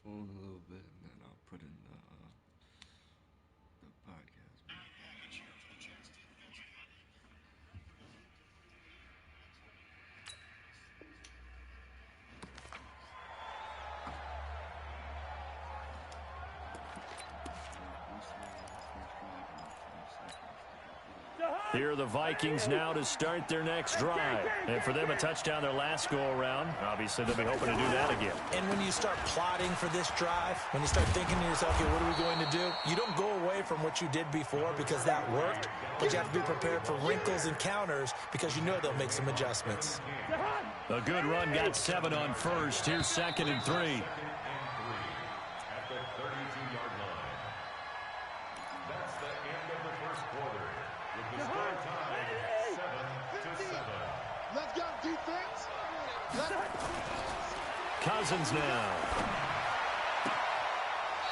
phone a little bit, and then I'll put in the podcast. Here are the Vikings now to start their next drive. And for them, a touchdown their last go-around. Obviously, they'll be hoping to do that again. And when you start plotting for this drive, when you start thinking to yourself, okay, what are we going to do? You don't go away from what you did before because that worked, but you have to be prepared for wrinkles and counters because you know they'll make some adjustments. A good run, got 7 on first. Here's 2nd and 3. Cousins now.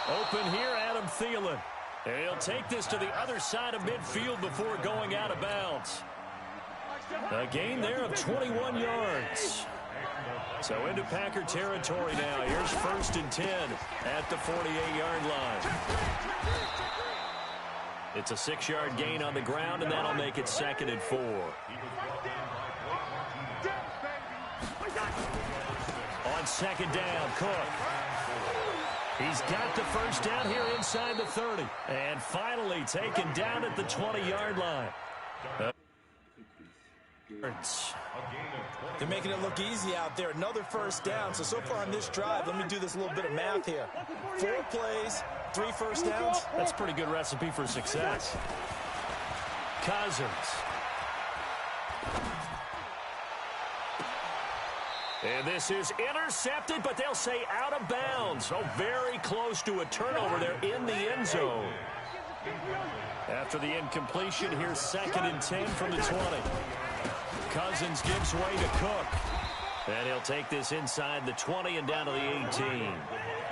Open here, Adam Thielen. He'll take this to the other side of midfield before going out of bounds. A gain there of 21 yards. So into Packer territory now. Here's 1st and 10 at the 48-yard line. It's a 6-yard gain on the ground, and that'll make it 2nd and 4. On 2nd down, Cook. He's got the first down here inside the 30. And finally taken down at the 20-yard line. They're making it look easy out there. Another first down. So far on this drive, let me do this little bit of math here. 4 plays, 3 first downs. That's a pretty good recipe for success. Cousins. And this is intercepted, but they'll say out of bounds. Oh, very close to a turnover there in the end zone. After the incompletion, here's 2nd and 10 from the 20. Cousins gives way to Cook. And he'll take this inside the 20 and down to the 18.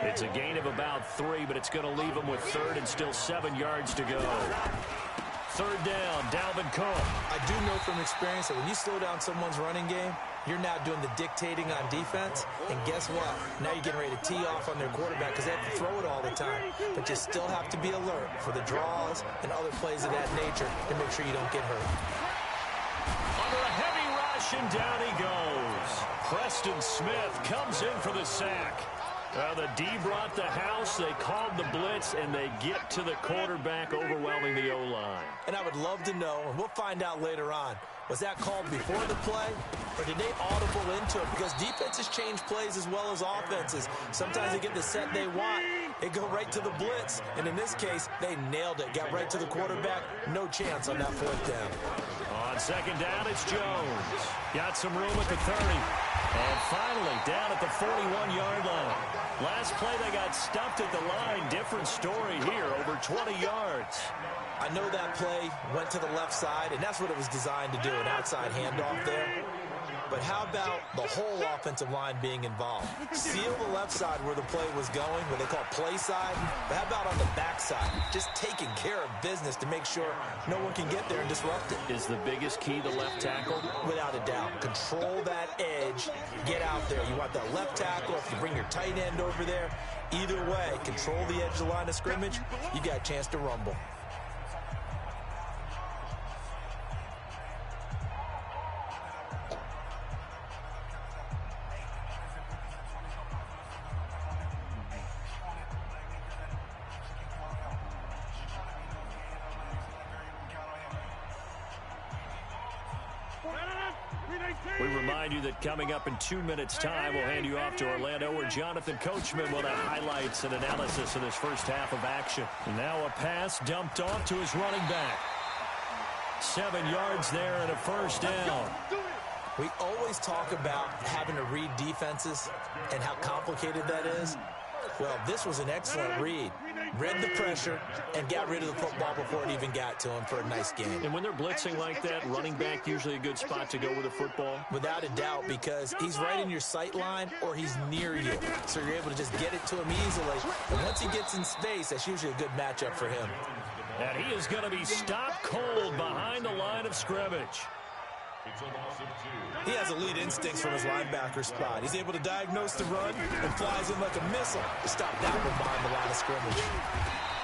It's a gain of about 3, but it's going to leave him with 3rd and still 7 yards to go. 3rd down, Dalvin Cook. I do know from experience that when you slow down someone's running game, you're now doing the dictating on defense. And guess what? Now you're getting ready to tee off on their quarterback because they have to throw it all the time. But you still have to be alert for the draws and other plays of that nature to make sure you don't get hurt. Under a heavy rush, and down he goes. Preston Smith comes in for the sack. Well, the D brought the house, they called the blitz, and they get to the quarterback, overwhelming the O-line. And I would love to know, and we'll find out later on, was that called before the play, or did they audible into it? Because defenses change plays as well as offenses. Sometimes they get the set they want, they go right to the blitz, and in this case, they nailed it. Got right to the quarterback, no chance on that 4th down. On 2nd down, it's Jones. Got some room at the 30. And finally, down at the 41-yard line. Last play, they got stuffed at the line. Different story here, over 20 yards. I know that play went to the left side, and that's what it was designed to do, an outside handoff there. But how about the whole offensive line being involved? Seal the left side where the play was going, what they call play side. But how about on the back side? Just taking care of business to make sure no one can get there and disrupt it. Is the biggest key the left tackle? Without a doubt. Control that edge. Get out there. You want that left tackle. If you bring your tight end over there, either way, control the edge of the line of scrimmage, you got a chance to rumble. We remind you that coming up in 2 minutes' time, we'll hand you off to Orlando, where Jonathan Coachman will have highlights and analysis of this first half of action. Now a pass dumped off to his running back. 7 yards there and a first down. We always talk about having to read defenses and how complicated that is. Well, this was an excellent read. Read the pressure and got rid of the football before it even got to him for a nice game. And when they're blitzing like that, running back usually a good spot to go with the football? Without a doubt, because he's right in your sight line or he's near you. So you're able to just get it to him easily. And once he gets in space, that's usually a good matchup for him. And he is going to be stopped cold behind the line of scrimmage. He has elite instincts from his linebacker spot. He's able to diagnose the run and flies in like a missile to stop that one behind the line of scrimmage.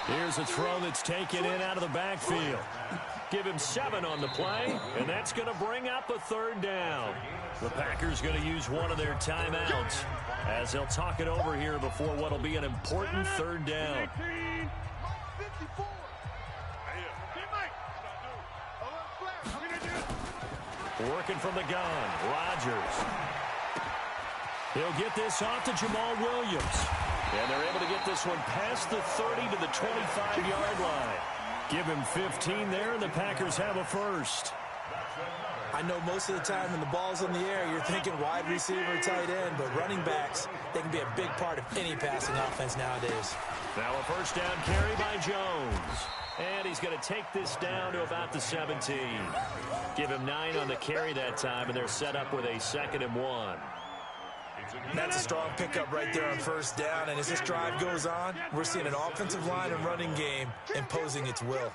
Here's a throw that's taken in out of the backfield. Give him 7 on the play, and that's going to bring up a 3rd down. The Packers going to use one of their timeouts as they'll talk it over here before what will be an important 3rd down. Working from the gun, Rodgers. He'll get this off to Jamal Williams. And they're able to get this one past the 30 to the 25-yard line. Give him 15 there, and the Packers have a first. I know most of the time when the ball's in the air, you're thinking wide receiver, tight end, but running backs, they can be a big part of any passing offense nowadays. Now a first down carry by Jones. And he's going to take this down to about the 17. Give him 9 on the carry that time, and they're set up with a 2nd and 1. That's a strong pickup right there on first down, and as this drive goes on, we're seeing an offensive line and running game imposing its will.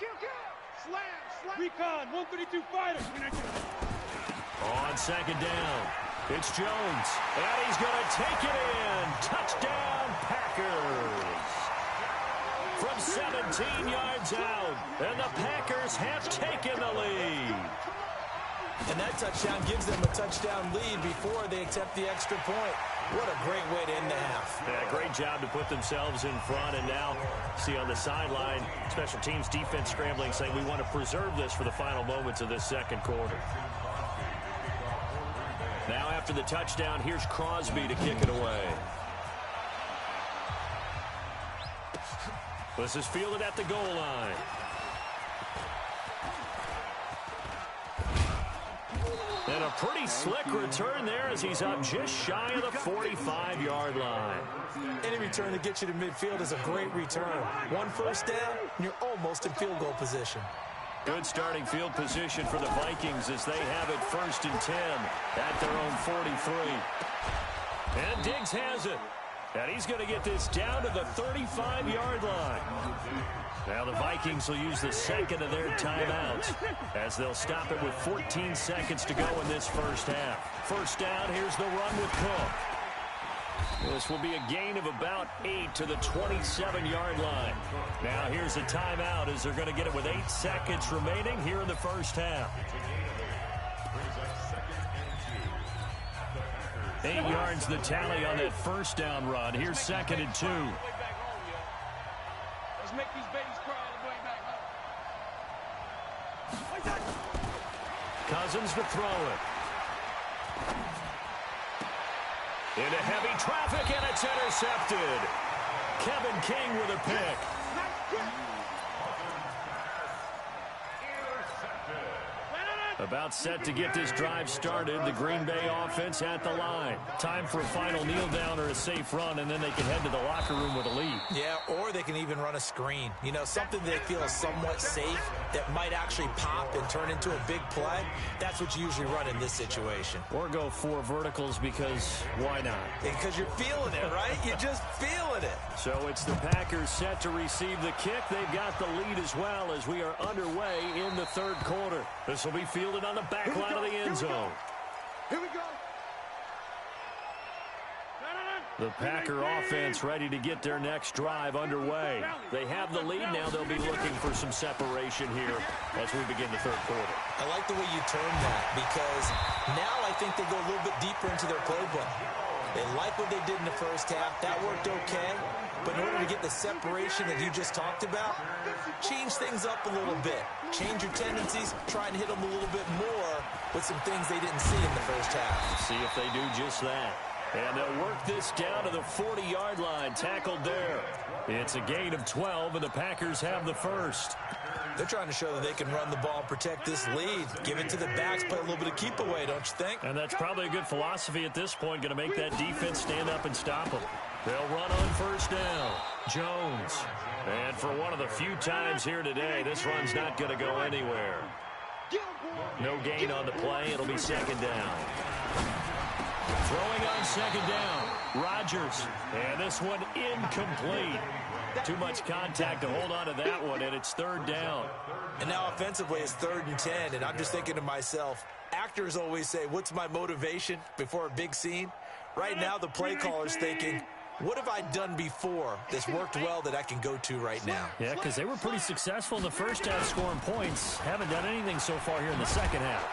Recon, 132 fighter. On 2nd down, it's Jones, and he's going to take it in. Touchdown, Packers. From 17 yards out, and the Packers have taken the lead. And that touchdown gives them a touchdown lead before they attempt the extra point. What a great way to end the half. Yeah, great job to put themselves in front, and now see on the sideline, special teams defense scrambling, saying we want to preserve this for the final moments of this 2nd quarter. Now after the touchdown, here's Crosby to kick it away. This is fielded at the goal line. And a pretty slick return there as he's up just shy of the 45-yard line. Any return that gets you to midfield is a great return. One first down, and you're almost in field goal position. Good starting field position for the Vikings as they have it 1st and 10 at their own 43. And Diggs has it. And he's going to get this down to the 35-yard line. Now the Vikings will use the 2nd of their timeouts as they'll stop it with 14 seconds to go in this first half. First down, here's the run with Cook. This will be a gain of about 8 to the 27-yard line. Now here's a timeout as they're going to get it with 8 seconds remaining here in the first half. 8 yards the tally on that first down run. Here's 2nd and 2. Let's make these babies cry on the way back. Cousins to throw it. Into heavy traffic, and it's intercepted. Kevin King with a pick. About set to get this drive started. The Green Bay offense at the line. Time for a final kneel down or a safe run, and then they can head to the locker room with a lead. Yeah, or they can even run a screen. You know, something they feel is somewhat safe that might actually pop and turn into a big play. That's what you usually run in this situation. Or go 4 verticals because why not? Because you're feeling it, right? You're just feeling it. So it's the Packers set to receive the kick. They've got the lead as well as we are underway in the 3rd quarter. This will be fielded on the back line of the end zone. Here we go. The Packer offense ready to get their next drive underway. They have the lead now. They'll be looking for some separation here as we begin the 3rd quarter. I like the way you term that because now I think they go a little bit deeper into their playbook. They like what they did in the first half. That worked okay. But in order to get the separation that you just talked about, change things up a little bit. Change your tendencies. Try and hit them a little bit more with some things they didn't see in the first half. See if they do just that. And they'll work this down to the 40-yard line. Tackled there. It's a gain of 12, and the Packers have the first. They're trying to show that they can run the ball and protect this lead. Give it to the backs, play a little bit of keep away, don't you think? And that's probably a good philosophy at this point, going to make that defense stand up and stop them. They'll run on first down. Jones. And for one of the few times here today, this run's not going to go anywhere. No gain on the play. It'll be 2nd down. Throwing on 2nd down. Rodgers. And this one incomplete. Too much contact to hold on to that one, and it's 3rd down. And now offensively it's 3rd and 10, and I'm just thinking to myself, Actors always say, what's my motivation before a big scene? Right now, the play caller's thinking, what have I done before that's worked well that I can go to right now? Yeah, because they were pretty successful in the first half scoring points. Haven't done anything so far here in the second half.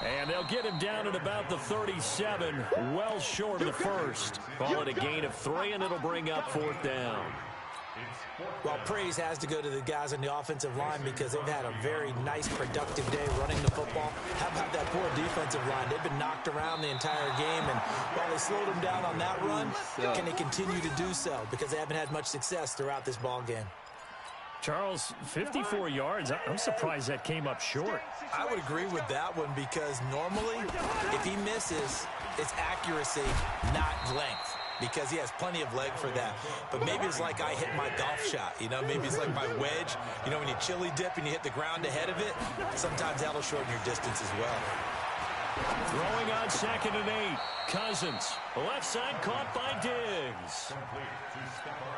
And they'll get him down at about the 37, well short of the first. Call it a gain of 3, and it'll bring up 4th down. Well, praise has to go to the guys on the offensive line because they've had a very nice, productive day running the football. How about that poor defensive line? They've been knocked around the entire game, and while they slowed them down on that run, can they continue to do so? Because they haven't had much success throughout this ball game. Charles, 54 yards. I'm surprised that came up short. I would agree with that one because normally, if he misses, it's accuracy, not length. Because he has plenty of leg for that. But maybe it's like I hit my golf shot, you know? Maybe it's like my wedge. You know, when you chili dip and you hit the ground ahead of it, sometimes that'll shorten your distance as well. Throwing on 2nd and 8. Cousins. Left side caught by Diggs.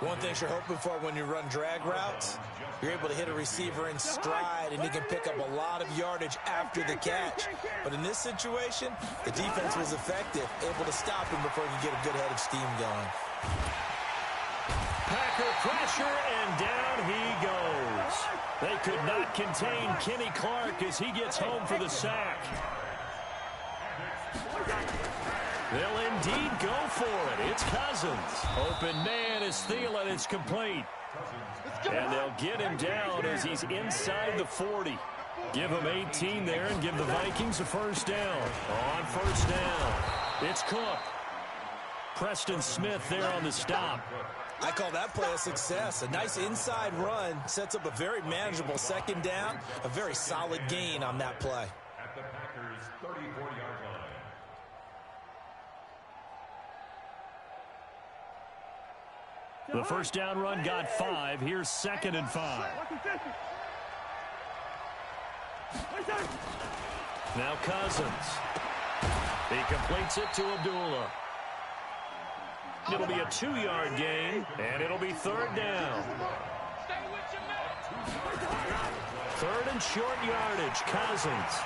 One thing you're hoping for when you run drag routes, you're able to hit a receiver in stride, and he can pick up a lot of yardage after the catch. But in this situation, the defense was effective, able to stop him before he could get a good head of steam going. Packer pressure, and down he goes. They could not contain Kenny Clark as he gets home for the sack. They'll indeed go for it. It's Cousins. Open man is Thielen. It's complete. And they'll get him down as he's inside the 40. Give him 18 there and give the Vikings a 1st down. On 1st down, it's Cook. Preston Smith there on the stop. I call that play a success. A nice inside run sets up a very manageable 2nd down. A very solid gain on that play. At the Packers' 34-yard line. The 1st down run got 5. Here's 2nd and 5. Now Cousins. He completes it to Abdullah. It'll be a 2-yard gain, and it'll be 3rd down. 3rd and short yardage. Cousins.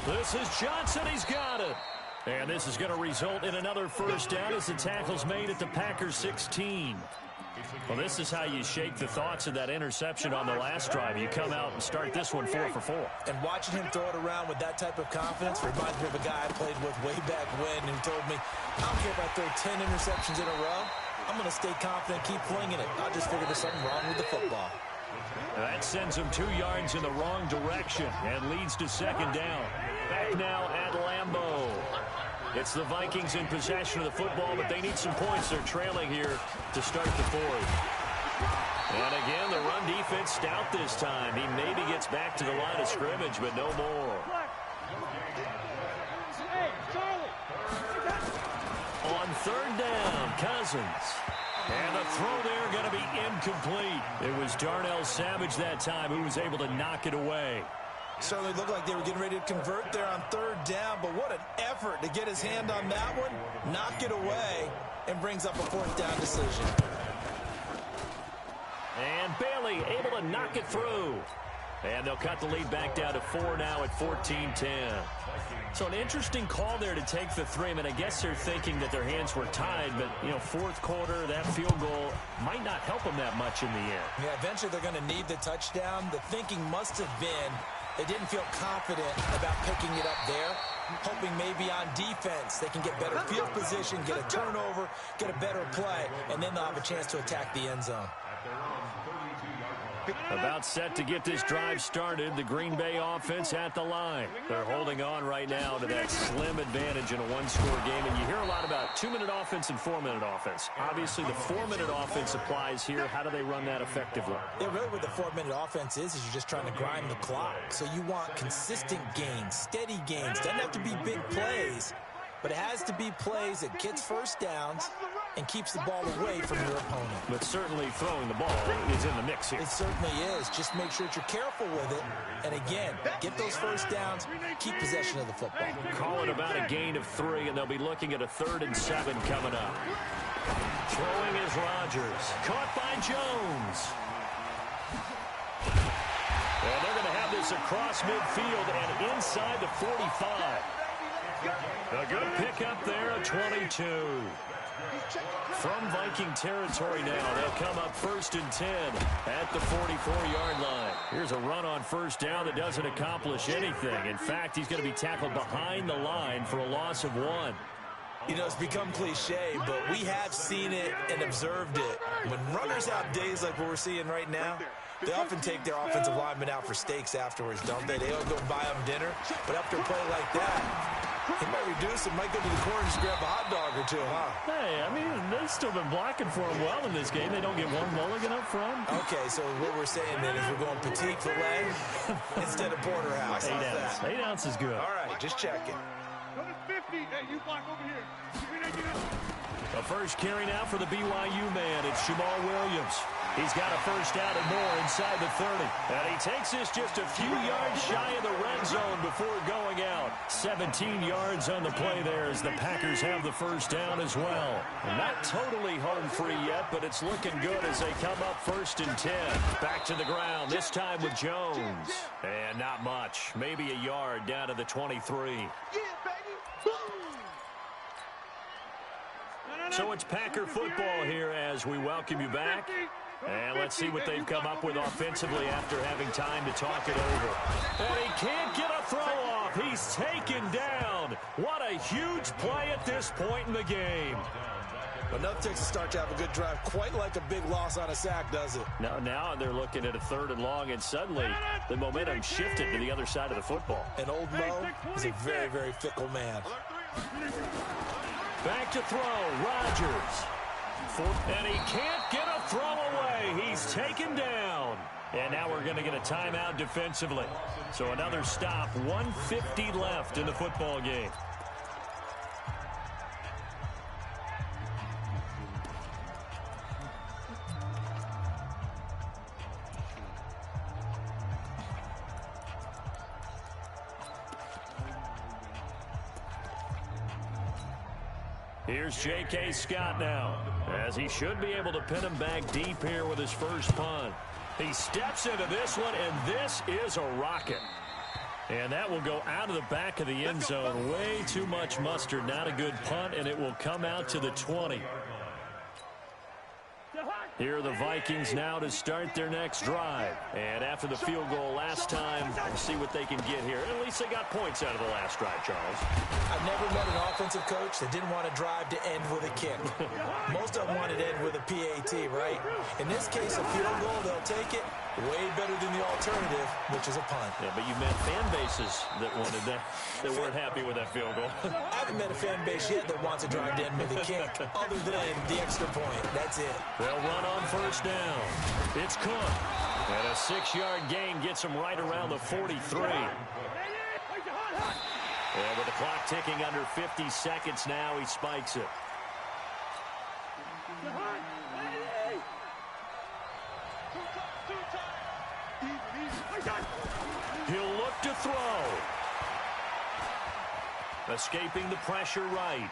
This is Johnson. He's got it. And this is going to result in another 1st down as the tackle's made at the Packers 16. Well, this is how you shake the thoughts of that interception on the last drive. You come out and start this one 4 for 4. And watching him throw it around with that type of confidence reminds me of a guy I played with way back when who told me, I don't care if I throw 10 interceptions in a row. I'm going to stay confident, keep flinging it. I just figured there's something wrong with the football. That sends him 2 yards in the wrong direction and leads to 2nd down. Back now at Lambeau. It's the Vikings in possession of the football, but they need some points. They're trailing here to start the 4th. And again, the run defense stout this time. He maybe gets back to the line of scrimmage, but no more. On 3rd down, Cousins. And the throw there going to be incomplete. It was Darnell Savage that time who was able to knock it away. Certainly looked like they were getting ready to convert there on 3rd down, but what an effort to get his hand on that one, knock it away, and brings up a 4th down decision. And Bailey able to knock it through. And they'll cut the lead back down to 4 now at 14-10. So an interesting call there to take the 3. I mean, I guess they're thinking that their hands were tied, but, you know, 4th quarter, that field goal might not help them that much in the end. Yeah, eventually they're going to need the touchdown. The thinking must have been they didn't feel confident about picking it up there, hoping maybe on defense they can get better field position, get a turnover, get a better play, and then they'll have a chance to attack the end zone. About set to get this drive started, the Green Bay offense at the line. They're holding on right now to that slim advantage in a 1-score game, and you hear a lot about 2-minute offense and 4-minute offense. Obviously, the 4-minute offense applies here. How do they run that effectively? Yeah, really what the 4-minute offense is you're just trying to grind the clock. So you want consistent gains, steady gains. Doesn't have to be big plays, but it has to be plays that gets 1st downs and keeps the ball away from your opponent. But certainly throwing the ball is in the mix here. It certainly is. Just make sure that you're careful with it. And again, get those 1st downs, keep possession of the football. Call it about a gain of 3, and they'll be looking at a 3rd and 7 coming up. Throwing is Rodgers. Caught by Jones. And they're going this across midfield and inside the 45. A good pickup there, a 22. From Viking territory now, they'll come up 1st and 10 at the 44-yard line. Here's a run on first down that doesn't accomplish anything. In fact, he's going to be tackled behind the line for a loss of 1. You know, it's become cliche, but we have seen it and observed it. When runners have days like what we're seeing right now, they often take their offensive linemen out for steaks afterwards, don't they? They don't go buy them dinner. But after a play like that, he might reduce it, might go to the corner and just grab a hot dog or two, huh? Hey, I mean, they've still been blocking for him well in this game. They don't get one mulligan up front. Okay, so what we're saying then is we're going petite filet instead of porterhouse. 8 ounce. 8 ounce is good. All right, just checking. Go to 50. Hey, you block over here. A first carry now for the BYU man. It's Jamal Williams. He's got a first down and more inside the 30. And he takes this just a few yards shy of the red zone before going out. 17 yards on the play there as the Packers have the first down as well. And not totally home free yet, but it's looking good as they come up 1st and 10. Back to the ground, this time with Jones. And not much. Maybe a yard down to the 23. So it's Packer football here as we welcome you back. And let's see what they've come up with offensively after having time to talk it over. And he can't get a throw off. He's taken down. What a huge play at this point in the game. Enough takes to start to have a good drive. Quite like a big loss on a sack, does it? Now they're looking at a 3rd and long, and suddenly the momentum shifted to the other side of the football. And old Mo is a very, very fickle man. Back to throw, Rodgers. And he can't get a throw away. He's taken down. And now we're going to get a timeout defensively. So another stop, 1:50 left in the football game. Here's J.K. Scott now, as he should be able to pin him back deep here with his first punt. He steps into this one, and this is a rocket. And that will go out of the back of the end zone. Way too much mustard. Not a good punt, and it will come out to the 20. Here are the Vikings now to start their next drive. And after the field goal last time, we'll see what they can get here. At least they got points out of the last drive, Charles. I've never met an offensive coach that didn't want a drive to end with a kick. Most of them wanted to end with a PAT, right? In this case, a field goal, they'll take it. Way better than the alternative, which is a punt. Yeah, but you met fan bases that wanted that, that weren't happy with that field goal. I haven't met a fan base yet that wants a drive to end with a kick, other than the extra point. That's it. They'll run on first down. It's Cook. And a 6-yard gain gets him right around the 43. And with the clock ticking under 50 seconds now, he spikes it. He'll look to throw. Escaping the pressure right.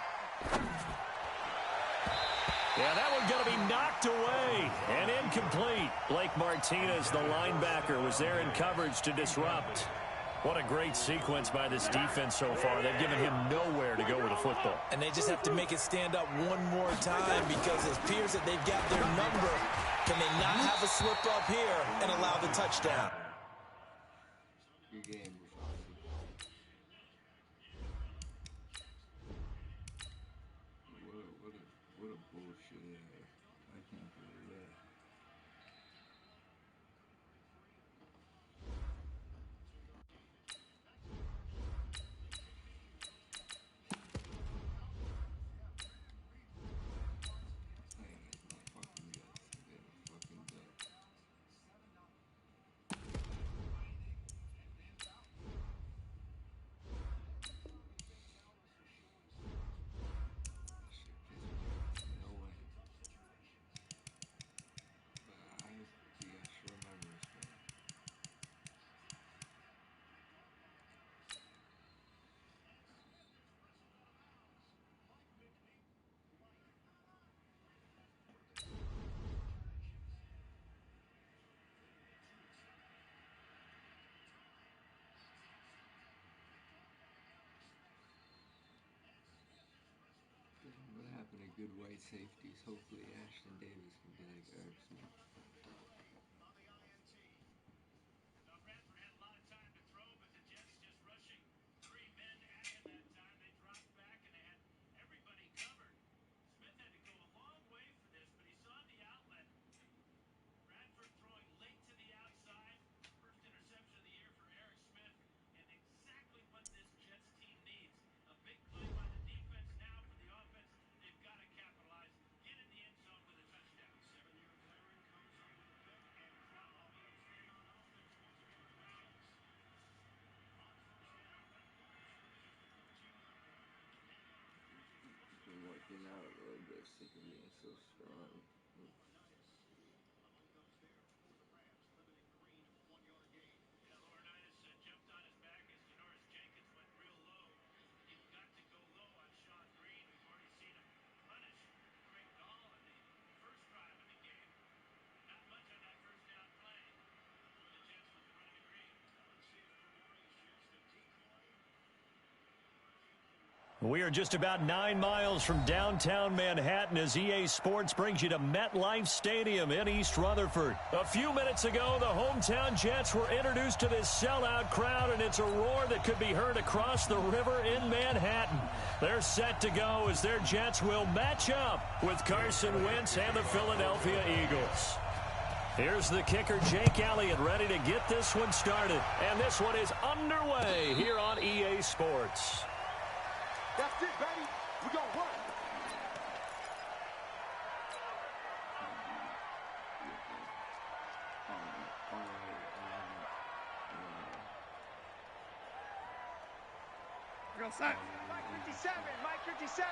Yeah, that one's going to be knocked away and incomplete. Blake Martinez, the linebacker, was there in coverage to disrupt. What a great sequence by this defense so far. They've given him nowhere to go with the football. And they just have to make it stand up one more time because it appears that they've got their number. Can they not have a slip up here and allow the touchdown? Good game. What a bullshit. I can't believe that. good white safeties. Hopefully Ashton Davis can be like Eric Smith. Been working out a little bit, sick of being so strong. We are just about 9 miles from downtown Manhattan as EA Sports brings you to MetLife Stadium in East Rutherford. A few minutes ago, the hometown Jets were introduced to this sellout crowd, and it's a roar that could be heard across the river in Manhattan. They're set to go as their Jets will match up with Carson Wentz and the Philadelphia Eagles. Here's the kicker, Jake Elliott, ready to get this one started. And this one is underway here on EA Sports. That's it, baby. We're going to work. We're going to sign. Mike 57. Mike 57.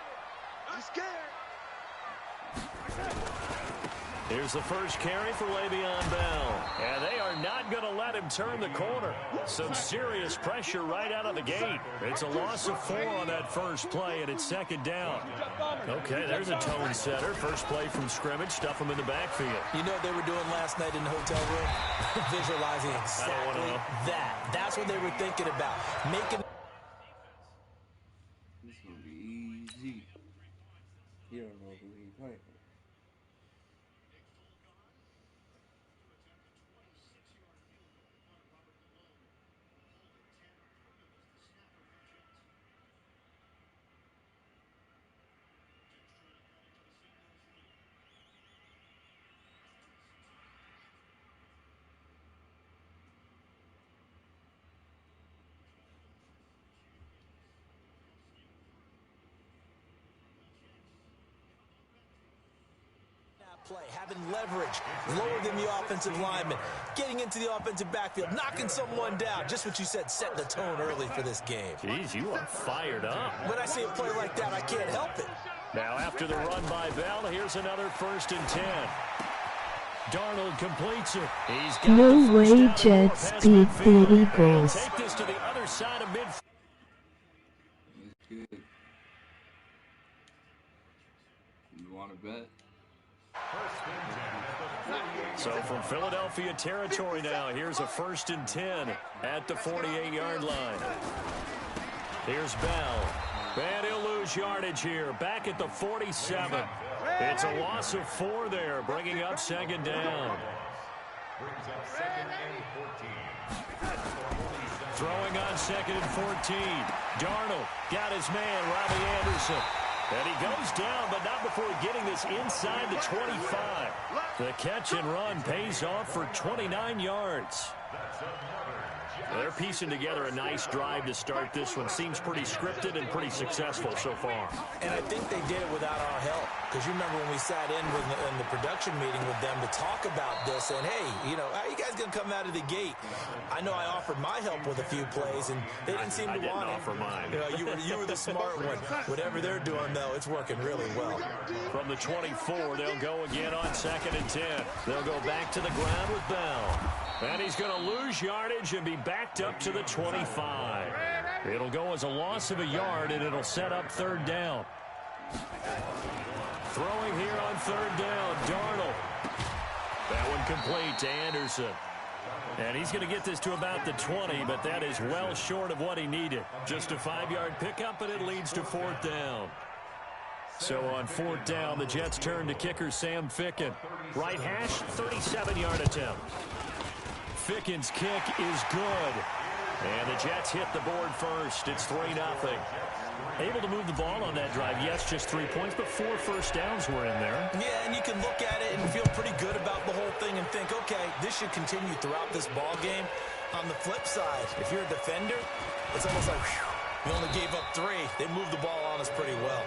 I'm scared. Here's the first carry for Le'Veon Bell. And they are not going to let him turn the corner. Some serious pressure right out of the gate. It's a loss of 4 on that first play, and it's second down. Okay, there's a tone setter. First play from scrimmage. Stuff him in the backfield. You know what they were doing last night in the hotel room? Visualizing exactly that. That's what they were thinking about. Making. This is going to be easy. You don't know who he's playing. Play, having leverage, lower than the offensive lineman, getting into the offensive backfield, knocking someone down. Just what you said, set the tone early for this game. Jeez, you are fired up. When I see a play like that, I can't help it. Now after the run by Bell, here's another 1st and 10. Darnold completes it. He's got no way Jets beat the Eagles. Take this to the other side of midfield. That's good. You want to bet? So from Philadelphia territory now, here's a 1st and 10 at the 48-yard line. Here's Bell. And he'll lose yardage here, back at the 47. It's a loss of 4 there, bringing up second down. Throwing on 2nd and 14. Darnold got his man, Robbie Anderson. And he goes down, but not before getting this inside the 25. The catch and run pays off for 29 yards. They're piecing together a nice drive to start this one. Seems pretty scripted and pretty successful so far. And I think they did it without our help. Because you remember when we sat in the production meeting with them to talk about this, and hey, you know, how are you guys going to come out of the gate? I know I offered my help with a few plays, and they didn't seem to want it. Offer mine. You know, you were the smart one. Whatever they're doing, though, it's working really well. From the 24, they'll go again on 2nd and 10. They'll go back to the ground with Bell. And he's going to lose yardage and be backed up to the 25. It'll go as a loss of a yard, and it'll set up 3rd down. Throwing here on 3rd down, Darnold. That one complete to Anderson. And he's going to get this to about the 20, but that is well short of what he needed. Just a 5-yard pickup, and it leads to 4th down. So on 4th down, the Jets turn to kicker Sam Ficken. Right hash, 37-yard attempt. Ficken's kick is good. And the Jets hit the board first. It's 3-0. Able to move the ball on that drive. Yes, just 3 points, but 4 first downs were in there. Yeah, and you can look at it and feel pretty good about the whole thing and think, okay, this should continue throughout this ball game. On the flip side, if you're a defender, it's almost like, whew, we only gave up 3. They moved the ball on us pretty well.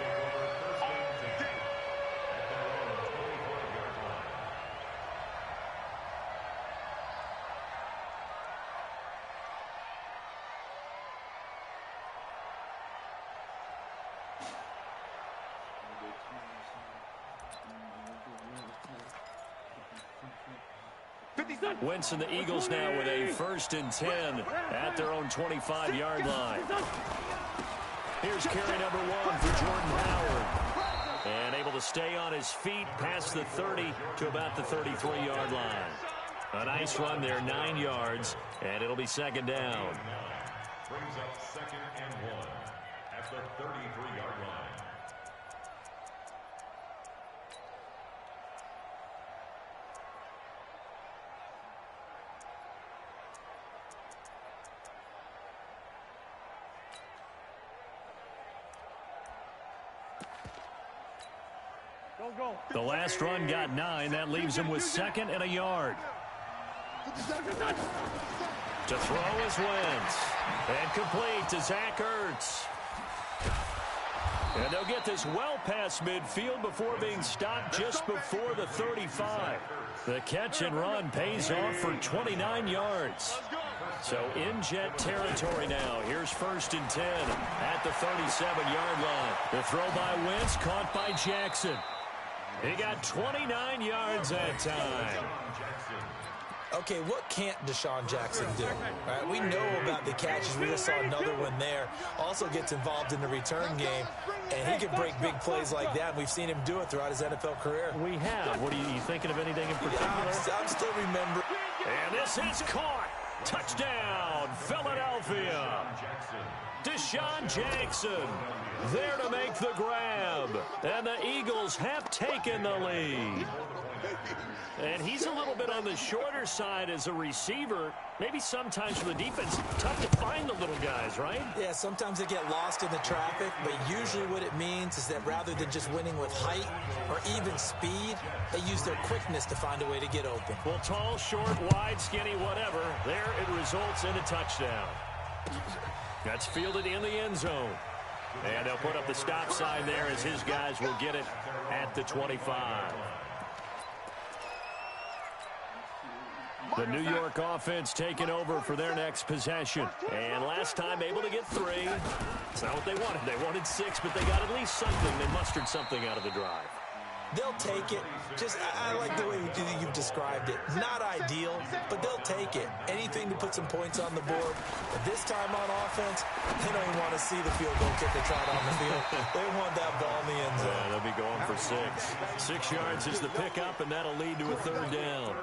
Wentz and the Eagles now with a 1st and 10 at their own 25-yard line. Here's carry number 1 for Jordan Howard. And able to stay on his feet past the 30 to about the 33-yard line. A nice run there, 9 yards, and it'll be 2nd down. Brings up 2nd and 1 at the 33-yard line. The last run got 9. That leaves him with 2nd and a yard. To throw is Wentz. And complete to Zach Ertz. And they'll get this well past midfield before being stopped just before the 35. The catch and run pays off for 29 yards. So in Jet territory now. Here's 1st and 10 at the 37-yard line. The throw by Wentz caught by Jackson. He got 29 yards that time. Okay, what can't Deshaun Jackson do? All right, we know about the catches. We just saw another one there. Also gets involved in the return game, and he can break big plays like that. And we've seen him do it throughout his NFL career. We have. What are you thinking of anything in particular? I'm still remembering. And this is caught. Touchdown, Philadelphia. Deshaun Jackson there to make the grab. And the Eagles have taken the lead. And he's a little bit on the shorter side as a receiver. Maybe sometimes for the defense, tough to find the little guys, right? Yeah, sometimes they get lost in the traffic, but usually what it means is that rather than just winning with height or even speed, they use their quickness to find a way to get open. Well, tall, short, wide, skinny, whatever, there it results in a touchdown. That's fielded in the end zone. And they'll put up the stop sign there as his guys will get it at the 25. The New York offense taking over for their next possession. And last time able to get 3. It's not what they wanted. They wanted 6, but they got at least something. They mustered something out of the drive. They'll take it. I like the way you've described it. Not ideal, but they'll take it. Anything to put some points on the board. But this time on offense, they don't even want to see the field goal kicker trot on the field. They want that ball in the end zone. Yeah, they'll be going for 6. 6 yards is the pickup, and that'll lead to a 3rd down.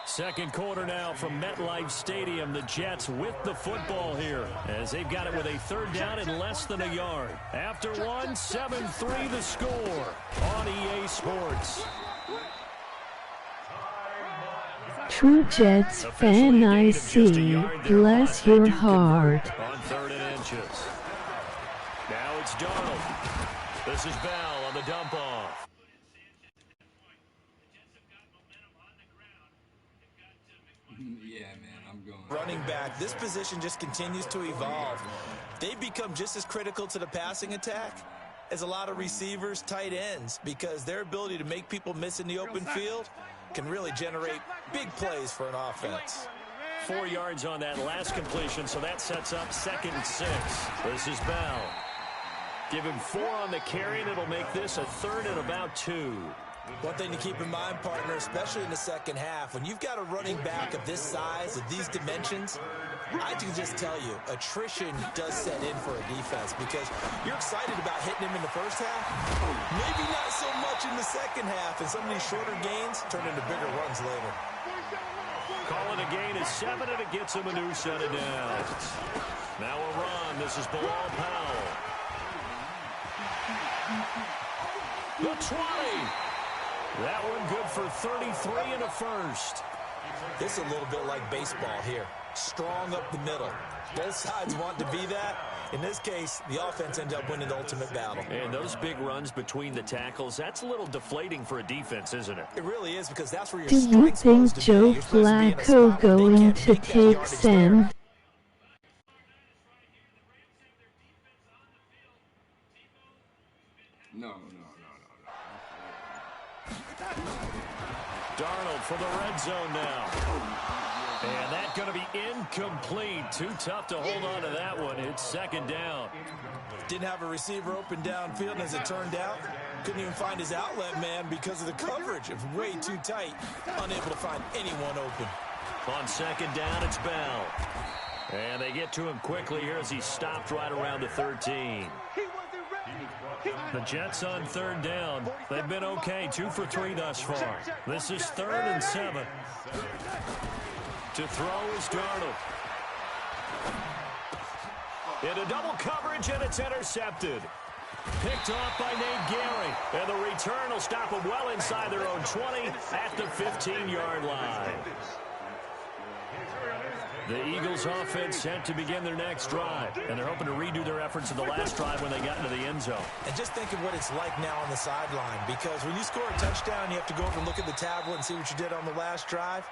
Second quarter now from MetLife Stadium. The Jets with the football here as they've got it with a 3rd down and less than a yard. After 1, 7-3 the score on EA Sports. True Jets fan I see, bless your heart. On 3rd and inches. Now it's Darnold. This is Bell on the dump off. Yeah, man, I'm going. Running back, this position just continues to evolve. They become just as critical to the passing attack as a lot of receivers, tight ends, because their ability to make people miss in the open field can really generate big plays for an offense. 4 yards on that last completion, so that sets up 2nd and 6. This is Bell. Give him 4 on the carry, and it'll make this a 3rd and about 2. One thing to keep in mind, partner, especially in the second half, when you've got a running back of this size, of these dimensions, I can just tell you, attrition does set in for a defense because you're excited about hitting him in the first half, maybe not so much in the second half, and some of these shorter gains turn into bigger runs later. Call it a gain of 7, and it gets him a new set of downs. Now a run. This is Bilal Powell. The 20. That one good for 33 and a first. This is a little bit like baseball here. Strong up the middle. Both sides want to be that. In this case, the offense ends up winning the ultimate battle. And those big runs between the tackles, that's a little deflating for a defense, isn't it? It really is, because that's where you're Do you think Joe Flacco going to take Sam? No. Darnold for the red zone now. And that's going to be incomplete. Too tough to hold on to that one. It's second down. Didn't have a receiver open downfield, and as it turned out, couldn't even find his outlet man because of the coverage. It was way too tight. Unable to find anyone open. On second down, it's Bell. And they get to him quickly here as he stopped right around the 13. The Jets on third down. They've been okay, 2 for 3 thus far. This is 3rd and 7. To throw is Darnold. Into double coverage, and it's intercepted. Picked off by Nate Gary. And the return will stop them well inside their own 20 at the 15-yard line. The Eagles offense set to begin their next drive. And they're hoping to redo their efforts in the last drive when they got into the end zone. And just think of what it's like now on the sideline. Because when you score a touchdown, you have to go over and look at the tablet and see what you did on the last drive.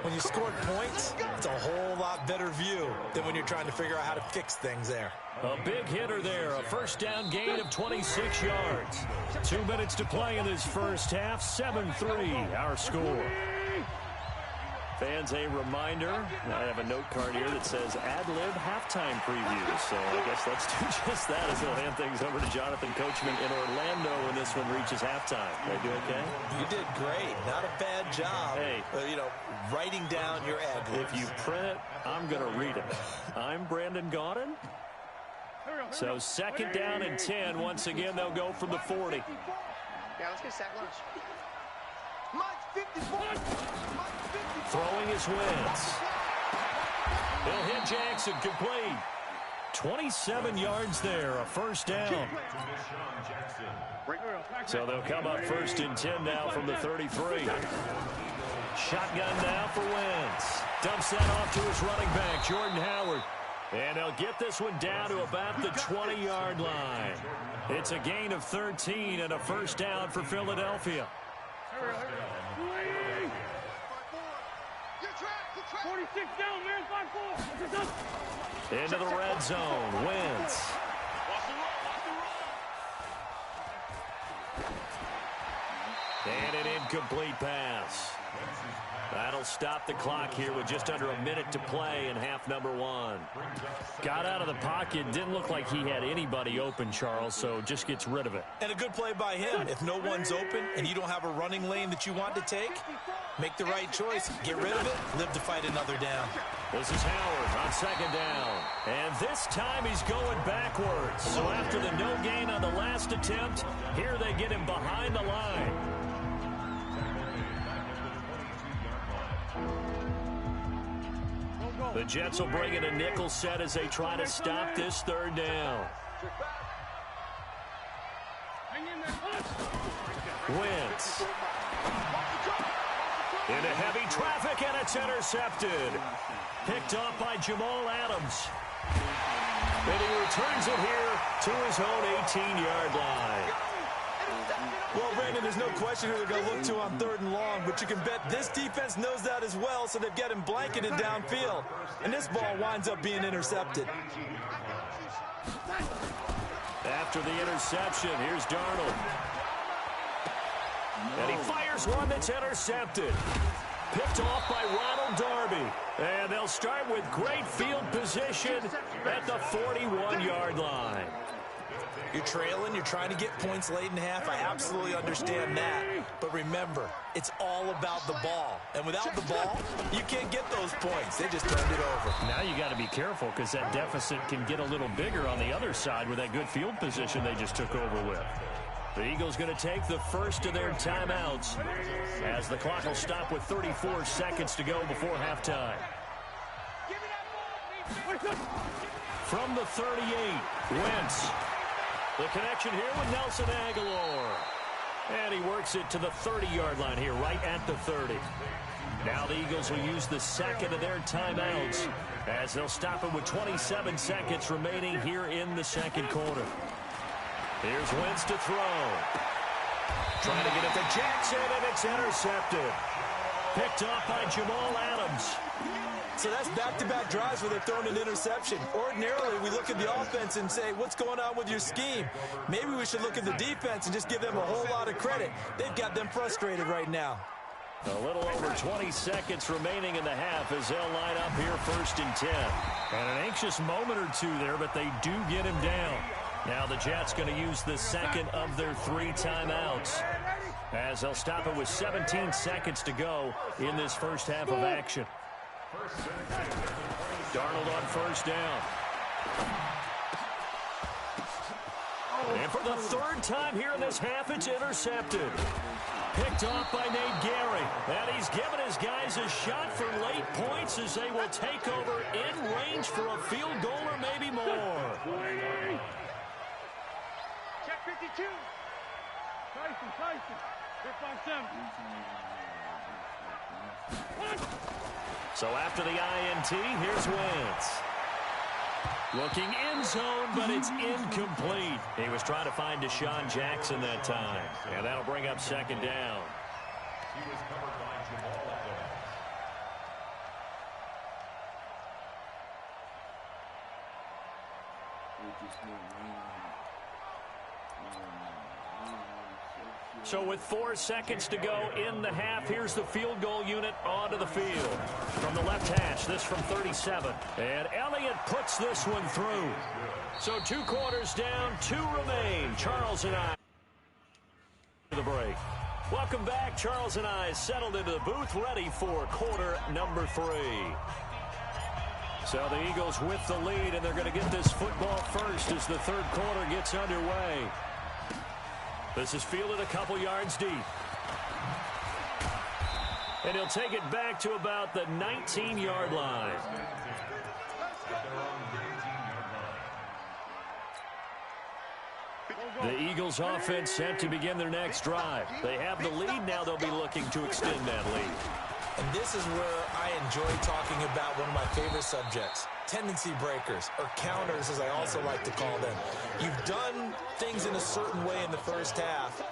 When you scored points, it's a whole lot better view than when you're trying to figure out how to fix things there. A big hitter there. A first down gain of 26 yards. 2 minutes to play in this first half. 7-3 our score. Fans, a reminder, I have a note card here that says ad-lib halftime preview. So I guess let's do just that as we'll hand things over to Jonathan Coachman in Orlando when this one reaches halftime. Did I do okay? You did great. Not a bad job. Hey. Writing down your ad-libs. If you print it, I'm going to read it. I'm Brandon Gaudin. So second down and 10. Once again, they'll go from the 40. Yeah, let's get sack lunch. Throwing his Wentz. He'll hit Jackson, complete. 27 yards there, a first down. So they'll come up 1st and 10 now from the 33. Shotgun now for Wentz. Dumps that off to his running back, Jordan Howard. And they'll get this one down to about the 20-yard line. It's a gain of 13 and a first down for Philadelphia. 46 down, man, 5-4. Into the red zone, Wentz. And an incomplete pass. That'll stop the clock here with just under a minute to play in half number 1. Got out of the pocket. Didn't look like he had anybody open, Charles, so just gets rid of it. And a good play by him. If no one's open and you don't have a running lane that you want to take, make the right choice. Get rid of it. Live to fight another down. This is Howard on second down. And this time he's going backwards. So after the no gain on the last attempt, here they get him behind the line. The Jets will bring in a nickel set as they try to stop this third down. Wentz. Into heavy traffic, and it's intercepted. Picked off by Jamal Adams. And he returns it here to his own 18-yard line. Well, Brandon, there's no question who they're going to look to on 3rd and long, but you can bet this defense knows that as well, so they've got him blanketed downfield. And this ball winds up being intercepted. After the interception, here's Darnold. And he fires one that's intercepted. Picked off by Ronald Darby. And they'll start with great field position at the 41-yard line. You're trailing, you're trying to get points late in half. I absolutely understand that. But remember, it's all about the ball. And without the ball, you can't get those points. They just turned it over. Now you got to be careful because that deficit can get a little bigger on the other side with that good field position they just took over with. The Eagles going to take the first of their timeouts as the clock will stop with 34 seconds to go before halftime. From the 38, Wentz. The connection here with Nelson Aguilar. And he works it to the 30-yard line here, right at the 30. Now the Eagles will use the second of their timeouts as they'll stop it with 27 seconds remaining here in the second quarter. Here's Wentz to throw. Trying to get it to Jackson, and it's intercepted. Picked off by Jamal Adams. So that's back-to-back drives where they're throwing an interception. Ordinarily, we look at the offense and say, what's going on with your scheme? Maybe we should look at the defense and just give them a whole lot of credit. They've got them frustrated right now. A little over 20 seconds remaining in the half as they'll line up here 1st and 10. And an anxious moment or two there, but they do get him down. Now the Jets going to use the second of their 3 timeouts as they'll stop it with 17 seconds to go in this first half of action. Darnold on 1st down. And for the 3rd time here in this half, it's intercepted. Picked off by Nate Gary. And he's given his guys a shot for late points as they will take over in range for a field goal or maybe more. Check 52. Tyson. 5-7. So after the INT, here's Wentz. Looking end zone, but it's incomplete. He was trying to find Deshaun Jackson that time. And that'll bring up 2nd down. He was covered by Jamal Adams. So with 4 seconds to go in the half, here's the field goal unit onto the field. From the left hash, this from 37. And Elliott puts this one through. So 2 quarters down, 2 remain. Charles and I the break. Welcome back. Charles and I settled into the booth, ready for quarter number 3. So the Eagles with the lead, and they're going to get this football first as the 3rd quarter gets underway. This is fielded a couple yards deep. And he'll take it back to about the 19-yard line. The Eagles offense set to begin their next drive. They have the lead. Now they'll be looking to extend that lead. And this is where I enjoy talking about one of my favorite subjects, tendency breakers, or counters as I also like to call them. You've done things in a certain way in the first half,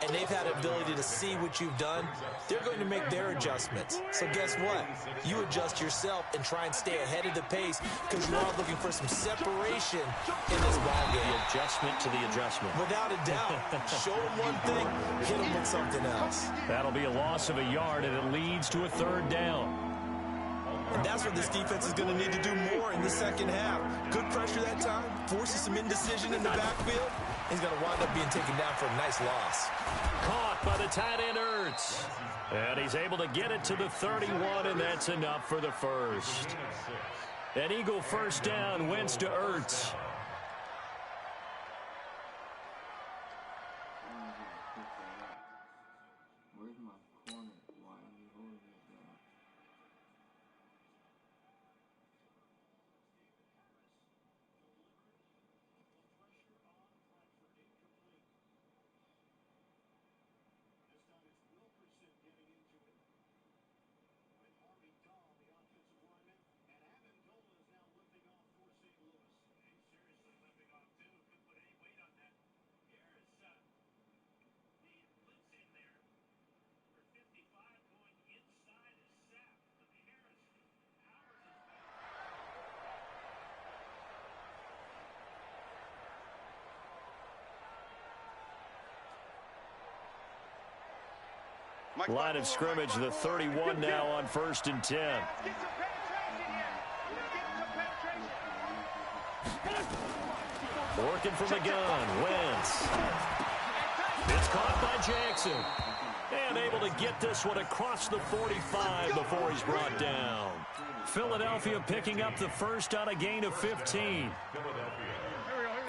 and they've had an ability to see what you've done. They're going to make their adjustments. So guess what? You adjust yourself and try and stay ahead of the pace because you are looking for some separation in this ballgame. The adjustment to the adjustment. Without a doubt. Show them one thing, hit them with something else. That'll be a loss of a yard, and it leads to a 3rd down. And that's what this defense is going to need to do more in the second half. Good pressure that time, forces some indecision in the backfield. He's going to wind up being taken down for a nice loss. Caught by the tight end, Ertz. And he's able to get it to the 31, and that's enough for the first. An Eagle 1st down, Wentz to Ertz. Line of scrimmage, the 31 now on 1st and 10. Working from the gun, Wentz. It's caught by Jackson. And able to get this one across the 45 before he's brought down. Philadelphia picking up the first on a gain of 15.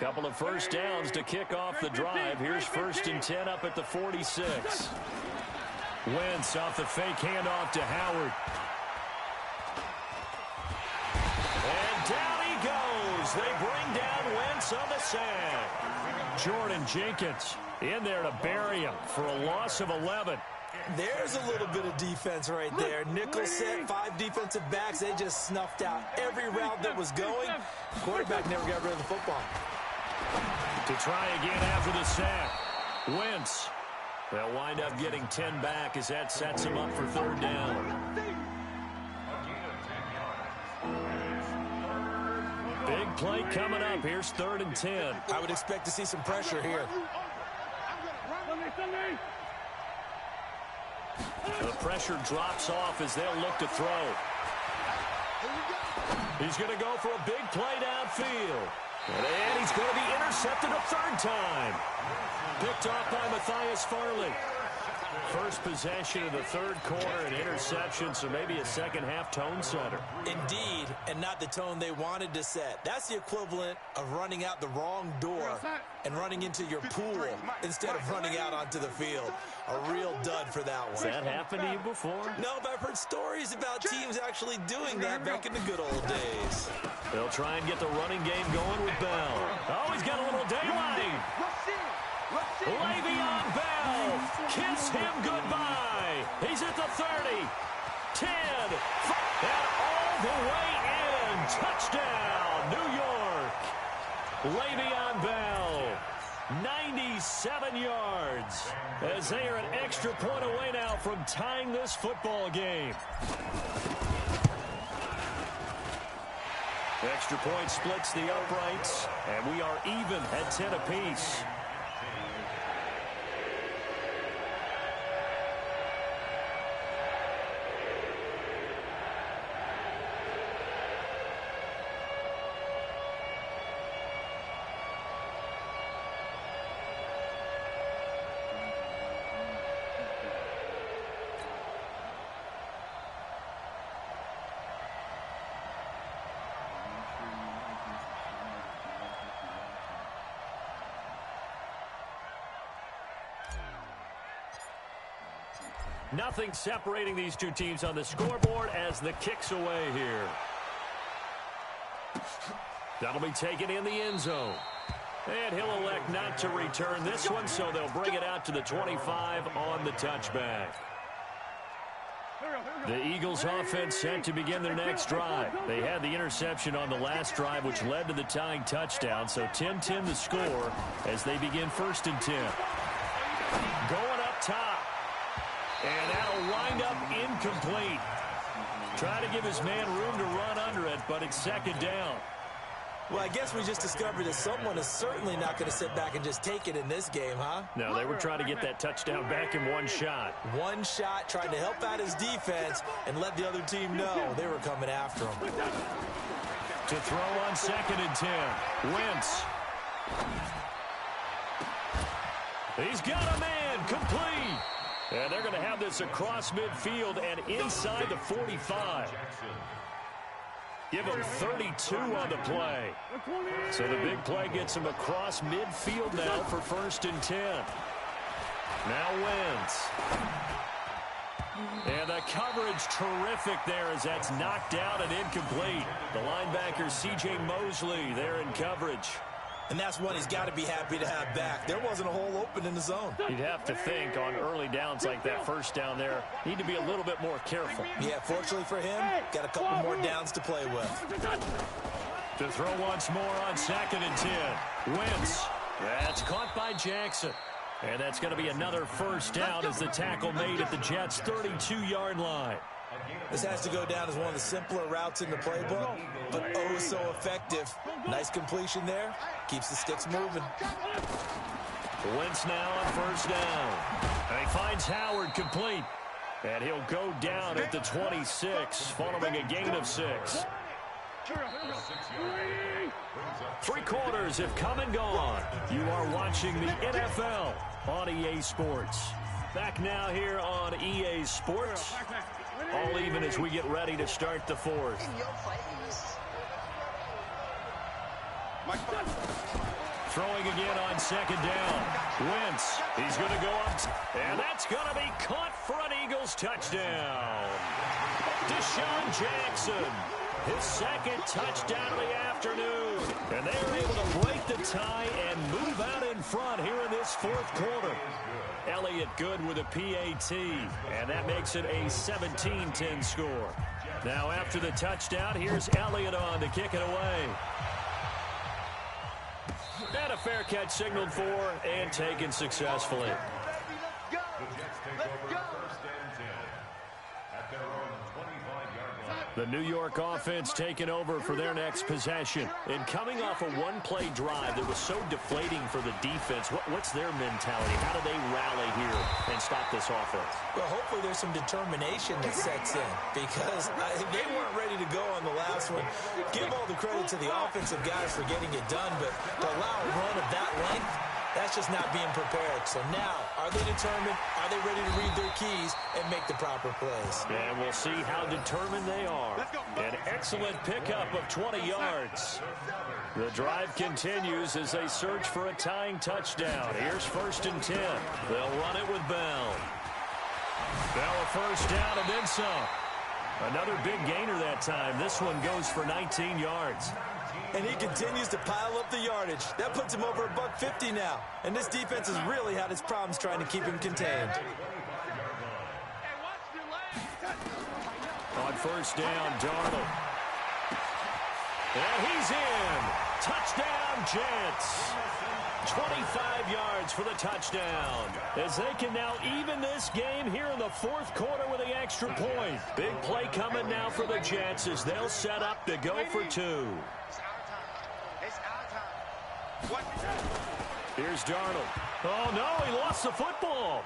Couple of first downs to kick off the drive. Here's 1st and 10 up at the 46. Wentz off the fake handoff to Howard. And down he goes. They bring down Wentz on the sack. Jordan Jenkins in there to bury him for a loss of 11. There's a little bit of defense right there. Nickel set, 5 defensive backs. They just snuffed out every route that was going. Quarterback never got rid of the football. To try again after the sack. Wentz. They'll wind up getting 10 back as that sets him up for 3rd down. Big play coming up. Here's 3rd and 10. I would expect to see some pressure here. The pressure drops off as they'll look to throw. He's going to go for a big play downfield. And he's going to be intercepted a 3rd time. Picked off by Matthias Farley. First possession of the 3rd quarter, an interception, so maybe a second-half tone setter. Indeed, and not the tone they wanted to set. That's the equivalent of running out the wrong door and running into your pool instead of running out onto the field. A real dud for that one. Has that happened to you before? No, but I've heard stories about teams actually doing that back in the good old days. They'll try and get the running game going with Bell. Oh, he's got a little daylight. Le'Veon Bell, kiss him goodbye. He's at the 30, 10, and all the way in. Touchdown, New York. Le'Veon Bell, 97 yards, as they are an extra point away now from tying this football game. Extra point splits the uprights, and we are even at 10 apiece. Nothing separating these two teams on the scoreboard as the kick's away here. That'll be taken in the end zone. And he'll elect not to return this one, so they'll bring it out to the 25 on the touchback. The Eagles offense set to begin their next drive. They had the interception on the last drive, which led to the tying touchdown, so 10-10 the score as they begin 1st and 10. Going up top. And that'll wind up incomplete. Try to give his man room to run under it, but it's 2nd down. Well, I guess we just discovered that someone is certainly not going to sit back and just take it in this game, huh? No, they were trying to get that touchdown back in one shot. One shot, trying to help out his defense and let the other team know they were coming after him. To throw on 2nd and 10. Wentz. He's got a man, complete. And they're going to have this across midfield and inside the 45. Give him 32 on the play. So the big play gets him across midfield now for 1st and 10. Now Wentz. And the coverage terrific there as that's knocked out and incomplete. The linebacker C.J. Mosley there in coverage. And that's one he's got to be happy to have back. There wasn't a hole open in the zone. You'd have to think on early downs like that 1st down there, need to be a little bit more careful. Yeah, fortunately for him, got a couple more downs to play with. To throw once more on 2nd and 10. Wentz. That's caught by Jackson. And that's going to be another 1st down as the tackle made at the Jets' 32-yard line. This has to go down as one of the simpler routes in the playbook, but oh so effective. Nice completion there. Keeps the sticks moving. Wentz now on 1st down. And he finds Howard complete. And he'll go down at the 26 following a gain of 6. 3 quarters have come and gone. You are watching the NFL on EA Sports. Back now here on EA Sports. All even as we get ready to start the 4th. Throwing again on second down. Wentz, he's going to go up, and that's going to be caught for an Eagles touchdown. Deshaun Jackson, his second touchdown of the afternoon. And they are able to break the tie and move out in front here in this fourth quarter. Elliott good with a PAT, and that makes it a 17-10 score. Now after the touchdown, here's Elliott on to kick it away. And a fair catch signaled for and taken successfully. The New York offense taking over for their next possession. And coming off a one-play drive that was so deflating for the defense, what's their mentality? How do they rally here and stop this offense? Well, hopefully there's some determination that sets in because they weren't ready to go on the last one. Give all the credit to the offensive guys for getting it done, but to allow a run of that length, that's just not being prepared. So now, are they determined? Are they ready to read their keys and make the proper plays? And we'll see how determined they are. An excellent pickup of 20 yards. The drive continues as they search for a tying touchdown. Here's 1st and 10. They'll run it with Bell. Bell a first down and then some. Another big gainer that time. This one goes for 19 yards. And he continues to pile up the yardage. That puts him over $150 now. And this defense has really had its problems trying to keep him contained. On first down, Darnold. And he's in. Touchdown, Jets. 25 yards for the touchdown. As they can now even this game here in the fourth quarter with the extra point. Big play coming now for the Jets as they'll set up to go for two. Here's Darnold. Oh, no, he lost the football.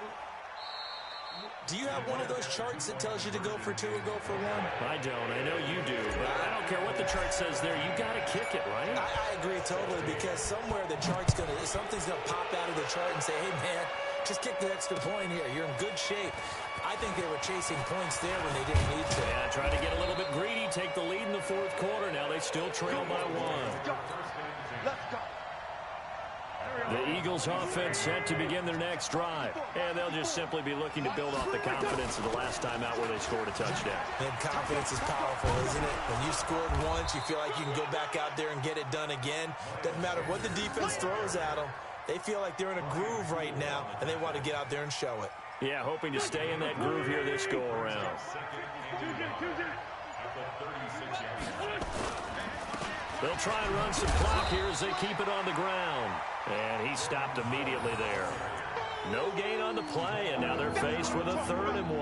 Do you have one of those charts that tells you to go for two or go for one? I don't. I know you do. But I don't care what the chart says there. You got to kick it, right? I agree totally because somewhere the chart's going to, something's going to pop out of the chart and say, hey, man, just kick the extra point here. You're in good shape. I think they were chasing points there when they didn't need to. Yeah, trying to get a little bit greedy, take the lead in the fourth quarter. Now they still trail by one. Let's go. The Eagles offense set to begin their next drive. And they'll just simply be looking to build off the confidence of the last time out where they scored a touchdown. And confidence is powerful, isn't it? When you scored once, you feel like you can go back out there and get it done again. Doesn't matter what the defense throws at them. They feel like they're in a groove right now, and they want to get out there and show it. Yeah, hoping to stay in that groove here this go-around. They'll try and run some clock here as they keep it on the ground. And he stopped immediately there. No gain on the play, and now they're faced with a 3rd and 1.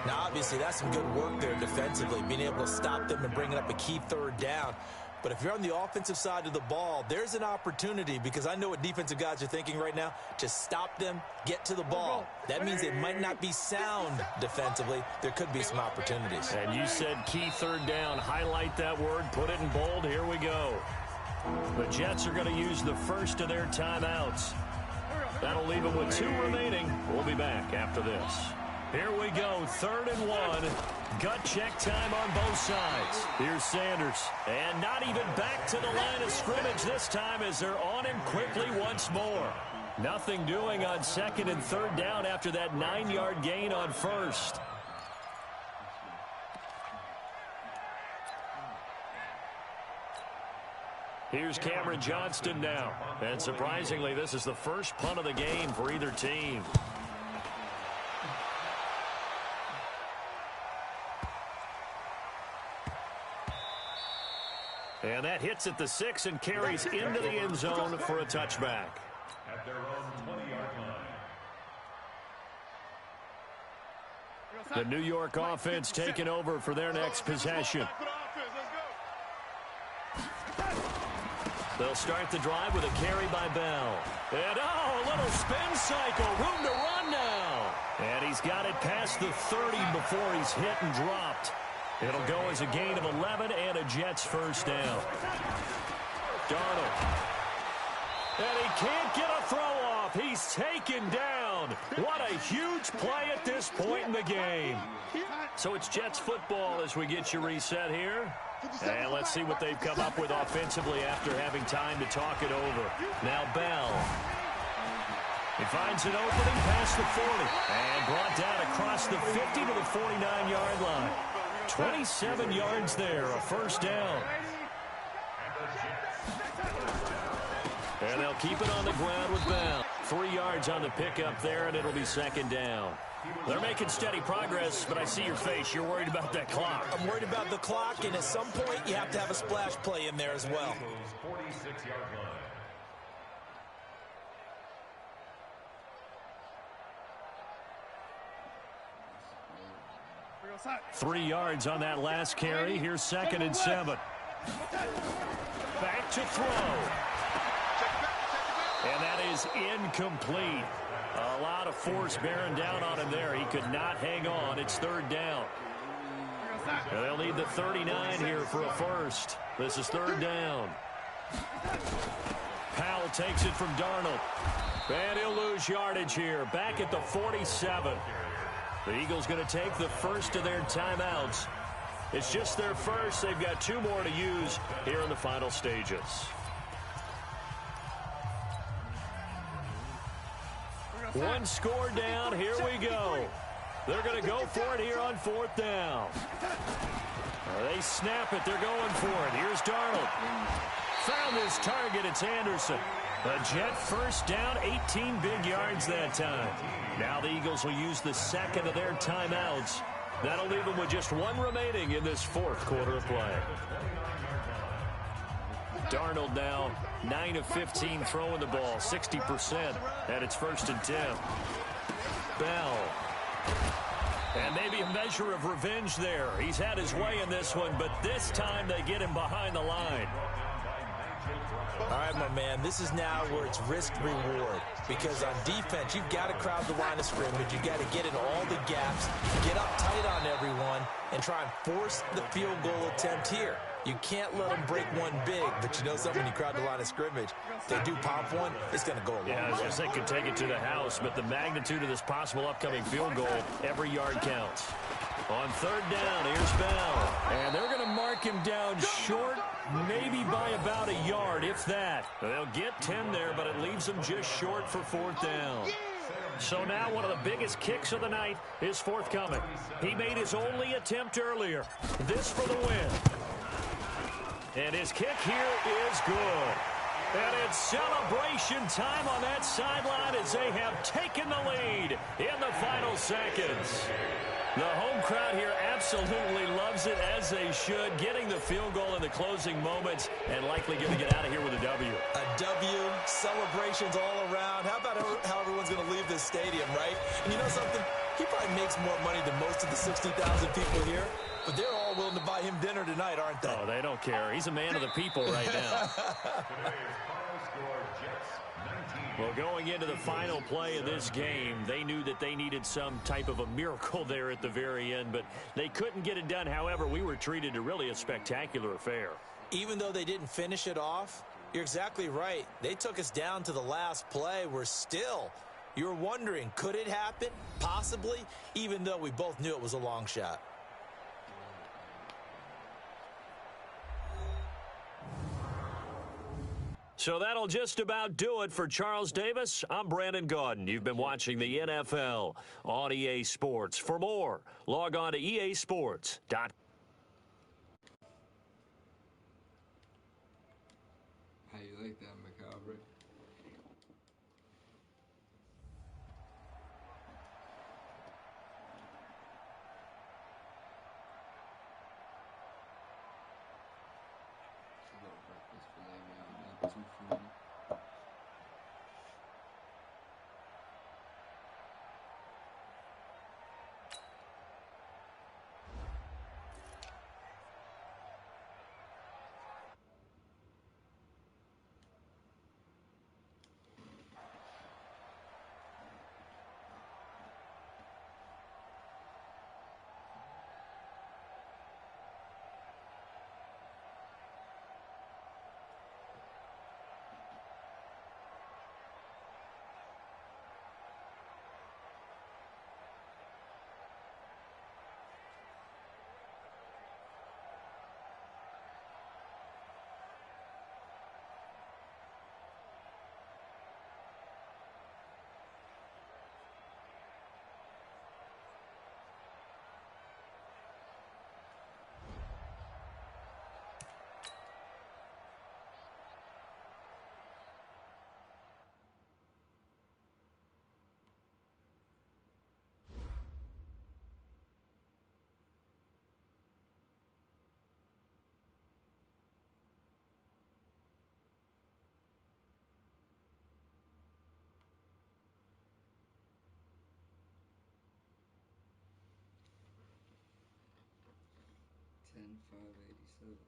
Now, obviously, that's some good work there defensively, being able to stop them and bringing up a key 3rd down. But if you're on the offensive side of the ball, there's an opportunity, because I know what defensive guys are thinking right now, to stop them, get to the ball. That means they might not be sound defensively. There could be some opportunities. And you said key 3rd down. Highlight that word, put it in bold. Here we go. The Jets are going to use the first of their timeouts. That'll leave them with 2 remaining. We'll be back after this. Here we go, 3rd and 1. Gut check time on both sides. Here's Sanders. And not even back to the line of scrimmage this time as they're on him quickly once more. Nothing doing on 2nd and 3rd down after that 9-yard gain on 1st. Here's Cameron Johnston now. And surprisingly, this is the first punt of the game for either team. And that hits at the 6 and carries into the end zone for a touchback. At their own 20-yard line. The New York offense taking over for their next possession. They'll start the drive with a carry by Bell. And, oh, a little spin cycle. Room to run now. And he's got it past the 30 before he's hit and dropped. It'll go as a gain of 11 and a Jets first down. Darnold. And he can't get a throw off. He's taken down. What a huge play at this point in the game. So it's Jets football as we get you reset here. And let's see what they've come up with offensively after having time to talk it over. Now Bell. He finds an opening past the 40 and brought down across the 50 to the 49-yard line. 27 yards there, a first down. And they'll keep it on the ground with Bell. 3 yards on the pickup there, and it'll be second down. They're making steady progress, but I see your face. You're worried about that clock. I'm worried about the clock, and at some point you have to have a splash play in there as well. 46-yard line. 3 yards on that last carry. Here's second and 7. Back to throw. And that is incomplete. A lot of force bearing down on him there. He could not hang on. It's third down. And they'll need the 39 here for a first. This is third down. Powell takes it from Darnold. And he'll lose yardage here. Back at the 47. The Eagles going to take the first of their timeouts. It's just their first. They've got 2 more to use here in the final stages. One score down. Here we go. They're going to go for it here on fourth down. They snap it. They're going for it. Here's Darnold. Found his target. It's Anderson. A Jet first down, 18 big yards that time. Now the Eagles will use the second of their timeouts. That'll leave them with just 1 remaining in this fourth quarter of play. Darnold now 9 of 15 throwing the ball, 60%, and it's first and 10. Bell. And maybe a measure of revenge there. He's had his way in this one, but this time they get him behind the line. All right, my man, this is now where it's risk-reward. Because on defense, you've got to crowd the line of scrimmage. You've got to get in all the gaps, get up tight on everyone, and try and force the field goal attempt here. You can't let them break one big, but you know something, when you crowd the line of scrimmage, if they do pop one, it's going to go a long way. Yeah, I was just they could take it to the house, but the magnitude of this possible upcoming field goal, every yard counts. On third down, here's Bell. And they're going to mark him down short, maybe by about a yard, if that. They'll get 10 there, but it leaves them just short for fourth down. So now one of the biggest kicks of the night is forthcoming. He made his only attempt earlier. This for the win. And his kick here is good. And it's celebration time on that sideline as they have taken the lead in the final seconds. The home crowd here absolutely loves it, as they should, getting the field goal in the closing moments and likely going to get out of here with a W. A W, celebrations all around. How about how everyone's going to leave this stadium, right? And you know something? He probably makes more money than most of the 60,000 people here, but they're all willing to buy him dinner tonight, aren't they? Oh, they don't care. He's a man of the people right now. Well, going into the final play of this game, they knew that they needed some type of a miracle there at the very end, but they couldn't get it done. However, we were treated to really a spectacular affair. Even though they didn't finish it off, you're exactly right. They took us down to the last play. You're wondering, could it happen? Possibly, even though we both knew it was a long shot. So that'll just about do it for Charles Davis. I'm Brandon Gaudin. You've been watching the NFL on EA Sports. For more, log on to easports.com. How you like that, Macabre? Breakfast filet mignon, not too fruity. 587.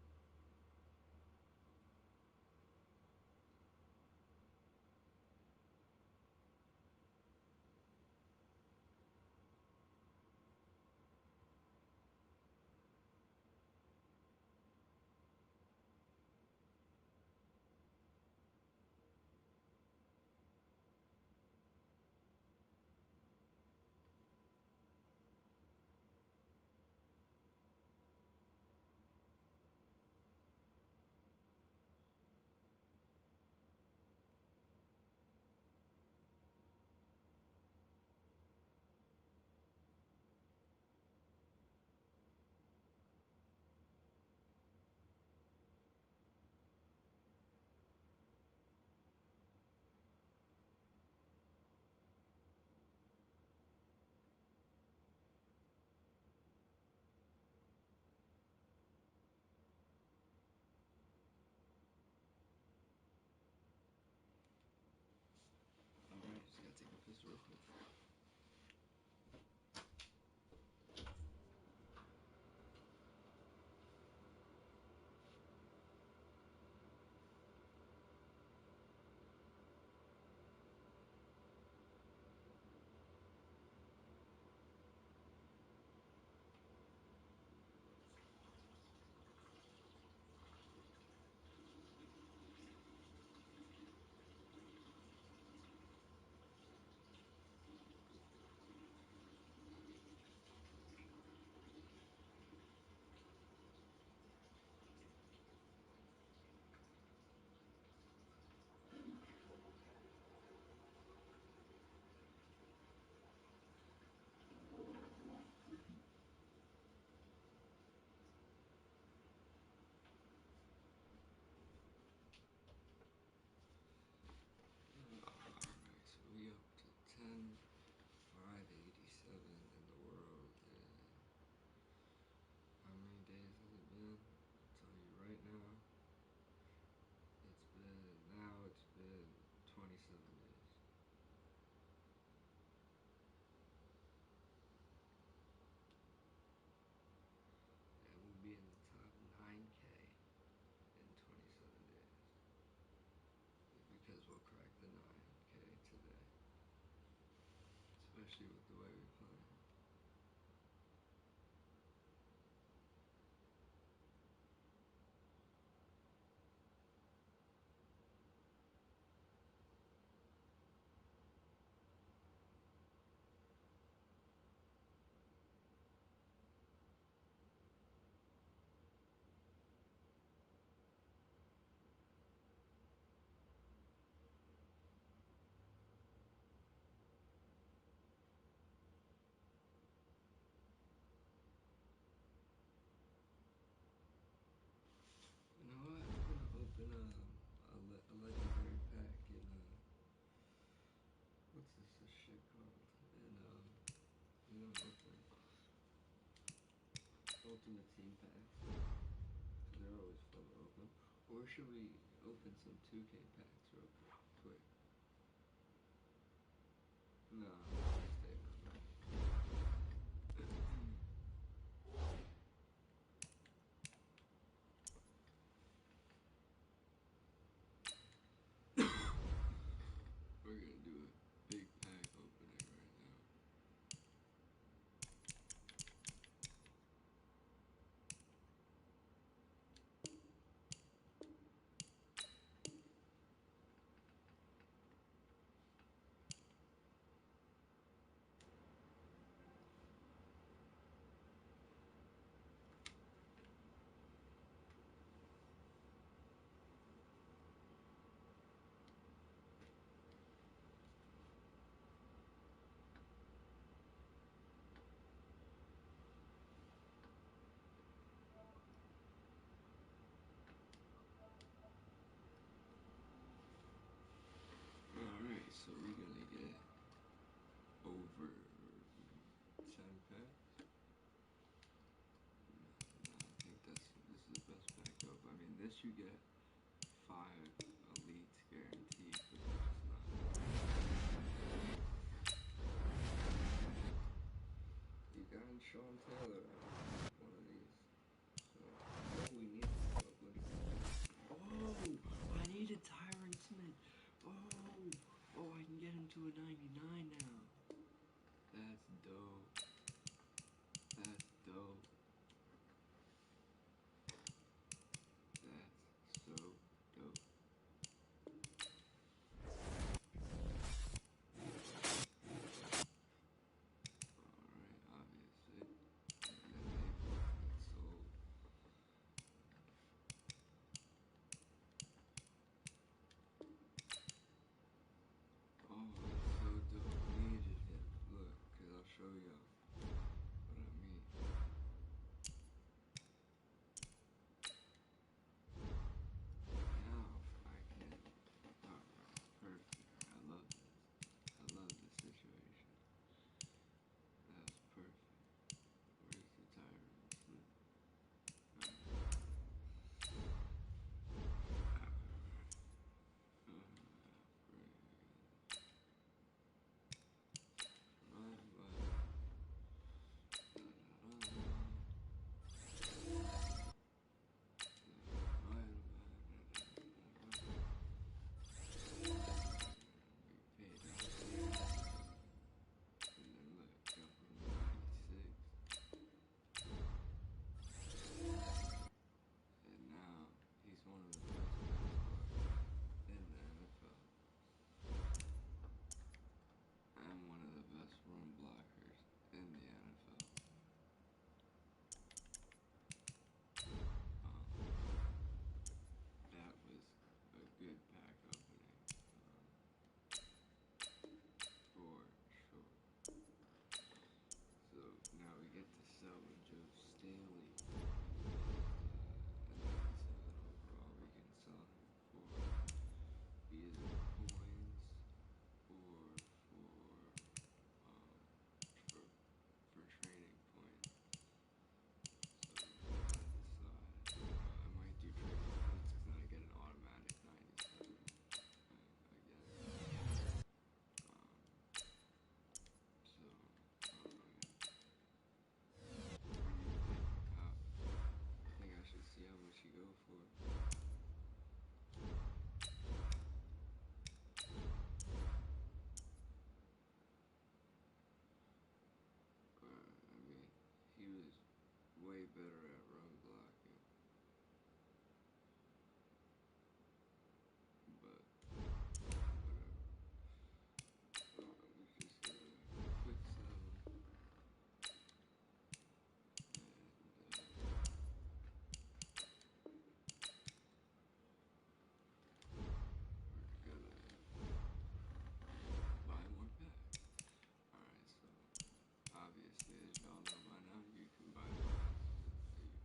Alright, just gotta take a piss real quick. Alright, so we up to 10,587 and the world is, how many days has it been? I'll tell you right now. It's been 27 days. And we'll be in the top 9K in 27 days. Because we'll crack the 9K today. Especially with the way we play. You know what? I'm gonna open a legendary pack in what's this shit called? In ultimate team packs. They're always fun to open. Or should we open some 2K packs real quick? No, let's stay on. We're gonna do a big pack opening right now. Alright, so we're gonna get over 10 packs. No, I think this is the best pack up. I mean, this you get 5 elites guaranteed, but it's not. You got Sean Taylor out one of these. So. dope. That's dope. That's so dope. Alright, obviously. And then they both get sold. Oh, that's so dope. Needed him. Look, cause I'll show y'all what I mean. Now I can. Alright, perfect. I love this. I love this situation. That's perfect. Where's the tyrant? And now he's one of the best in the NFL and one of the best run blockers in the NFL. That was a good pack opening, for sure. So now we get to sell Joe Staley. And that's overall we can sell him for either coins or for training points. So I might do training points because then I get an automatic 97 again. So I think I should see how much you go for. I mean, he was way better at run blocking, but whatever. We just quick sell him, and we're gonna buy more packs. Alright, so obviously, as y'all know by now, you can buy packs. You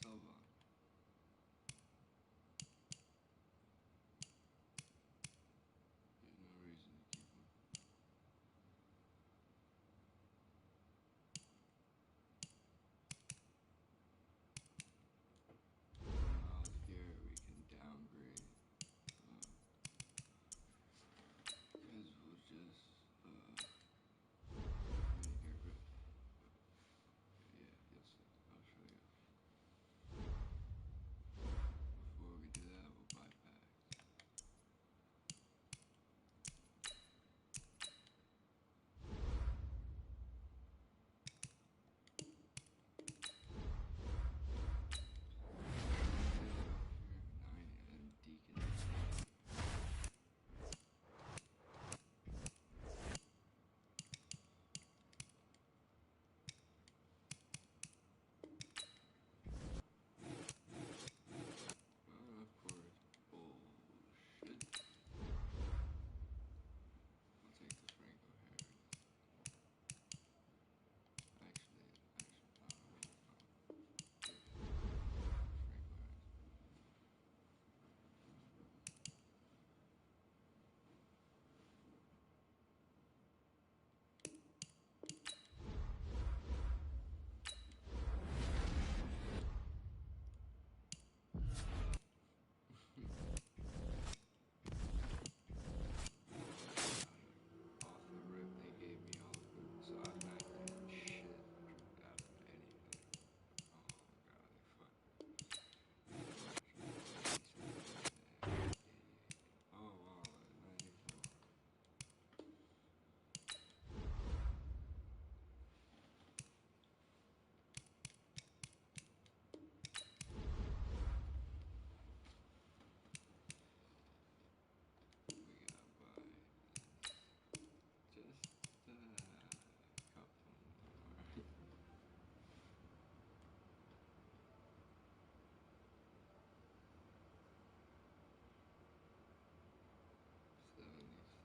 sub on. There's no reason to keep him. Miles Garrett we can downgrade. Because we'll just get rid. Yeah, you'll see. I'll show you. Before we do that, we'll buy packs. Of course, bullshit. I'll take this Franco Harris. Actually, no. Franco Harris. Off the rip, they gave me all of them, so I'm not getting shit out of anything. Oh god, they fucking. Oh wow, 94. We gotta buy just a couple more. 76.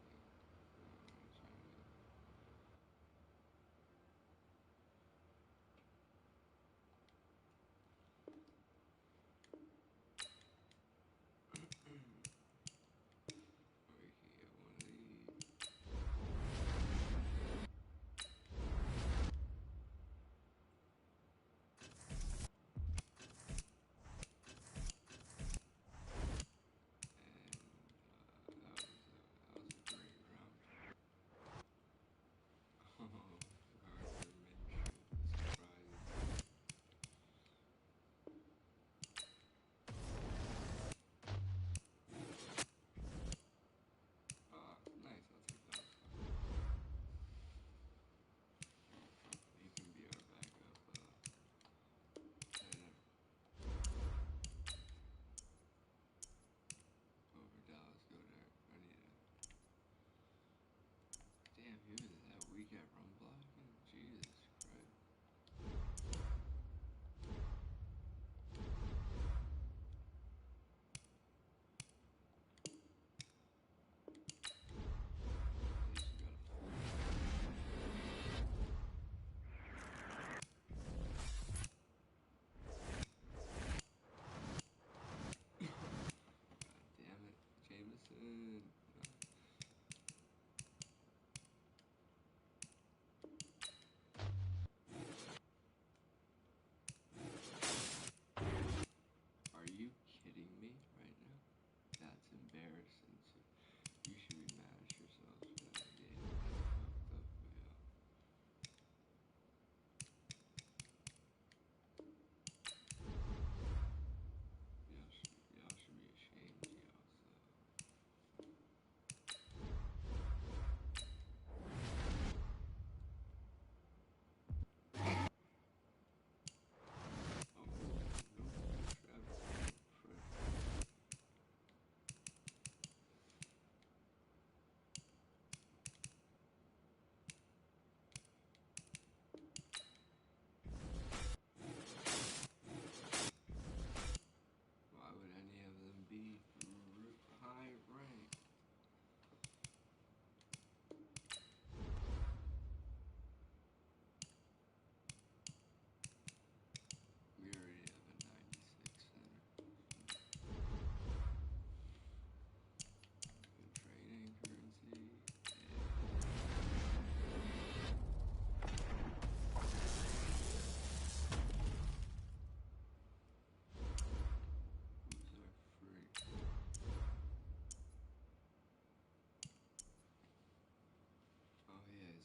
Or we can get one of these. And that was a great round. Oh, Gardner Minshew, surprising. Oh, nice, I'll take that. He can be our backup. Over Dallas, go there. I need it. Damn, he was that weak at run blocking? Jesus Christ. At least you got a full. God damn it, Jameson.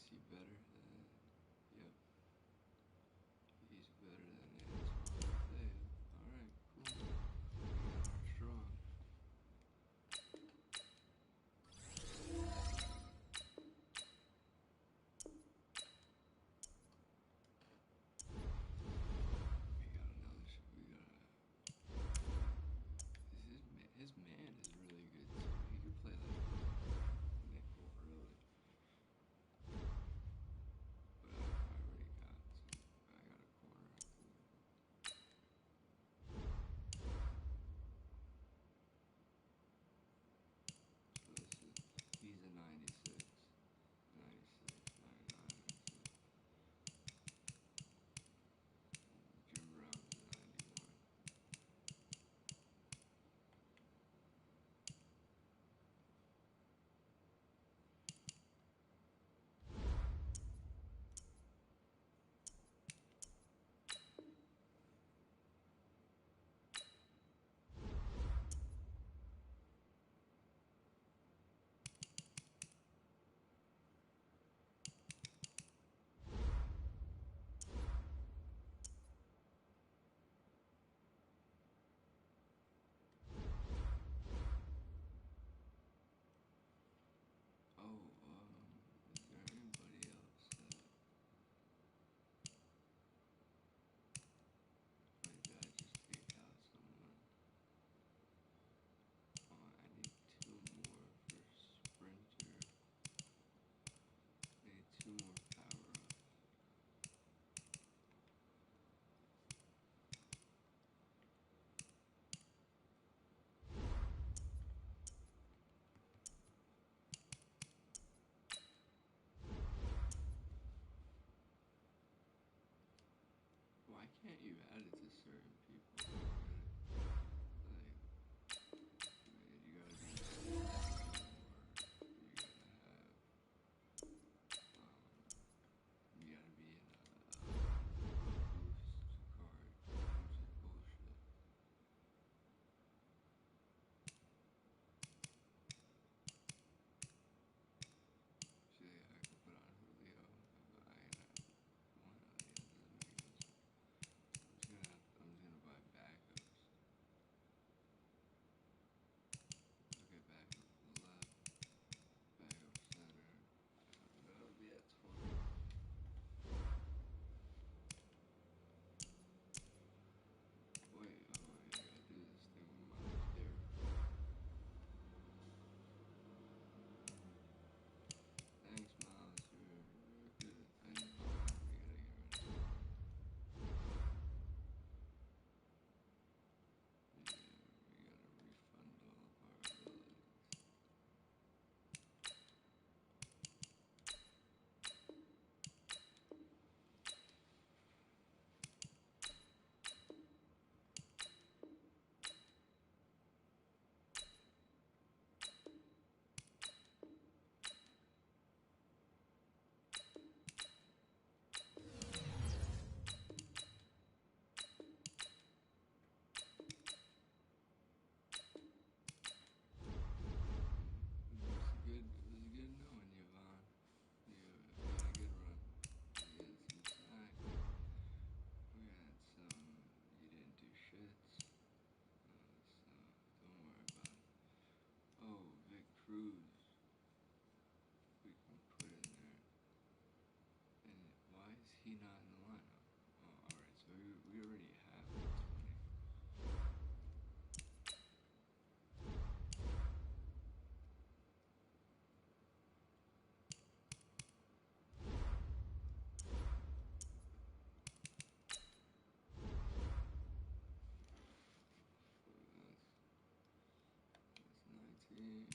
Is he better than? Yep. He's better than Antoine. Alright, cool. We got our strong. We got another. His man is really good too. He could play like nickel, really. But I already got some. I got a corner. So he's a 96, 96, 99. Jim Brown's a 91. Oh, is there anybody else that maybe I just take out someone? Oh, I need 2 more for sprinter. I need 2 more power ups. Why can't you add it to certain people? Like, you gotta be or you gotta have, you gotta be in a boost card, which is bullshit. See, I could put on Julio. I one Julio doesn't make no sense. I'm just gonna buy backups. Okay, backup left, backup center. That'll be at 20. Wait, oh, I gotta do this thing with my there. Thanks, Miles. You're good. I know. We gotta get rid of that. Yeah, we gotta refund all of our abilities. It was good knowing you, Vaughn. You had a good run. You had some sacks. We had some. You didn't do shits. So don't worry about it. Oh, Vic Cruz. We can put in there. And why is he not in the lineup? Oh, alright. So we already have 20. That's 19.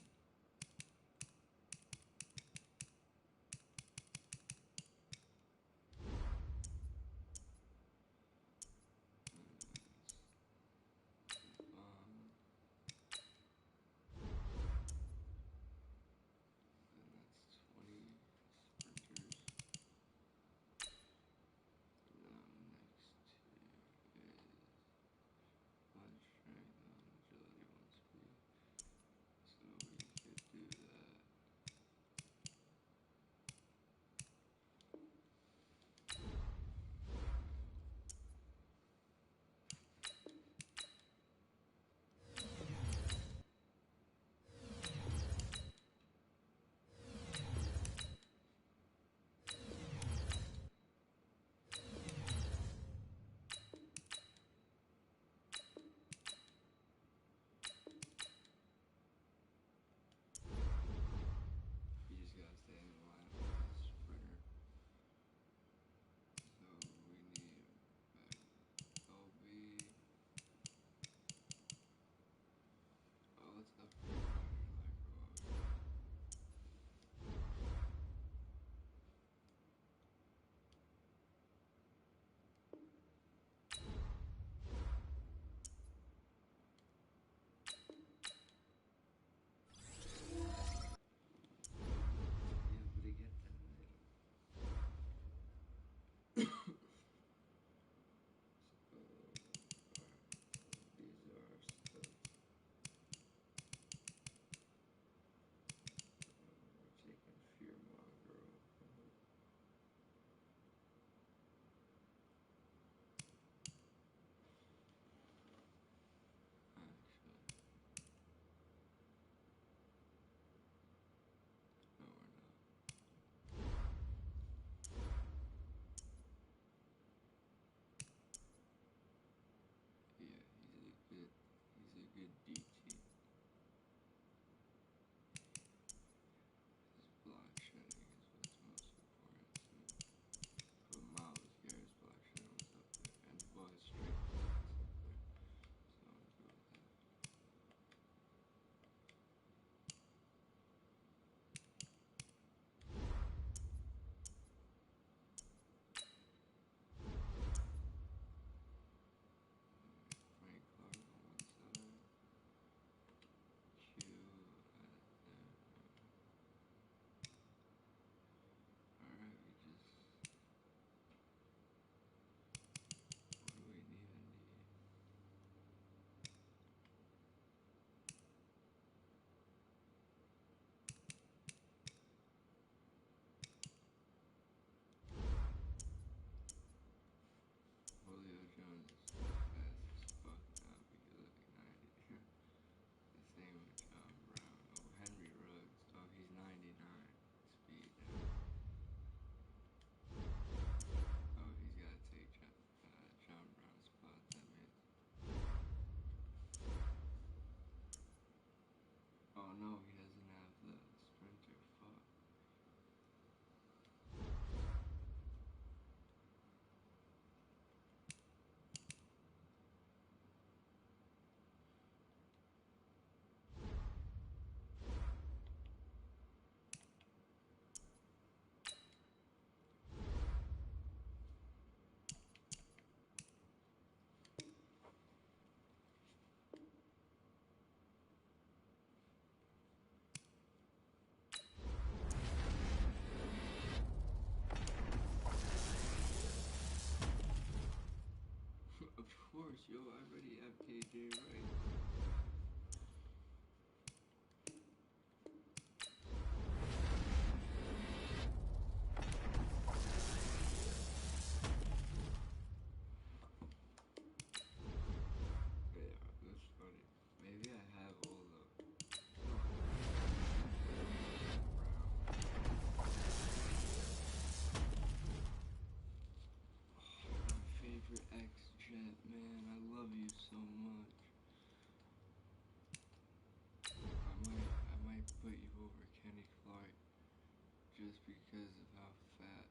just because of how fat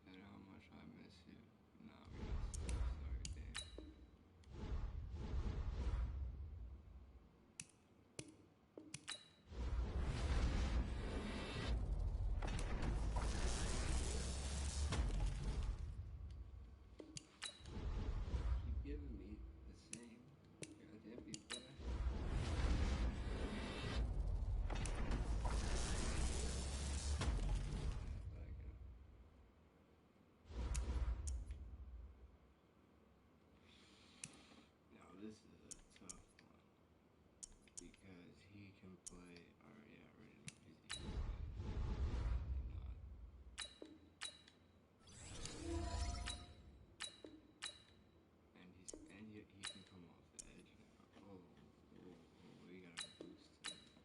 and how much I miss you. Nah, we got stuff. Sorry, Dan. Keep giving me the same goddamn people. Now this is a tough one because he can play. Alright, yeah, I already know he's not. And he can come off the edge now. Oh, we got a boost to it.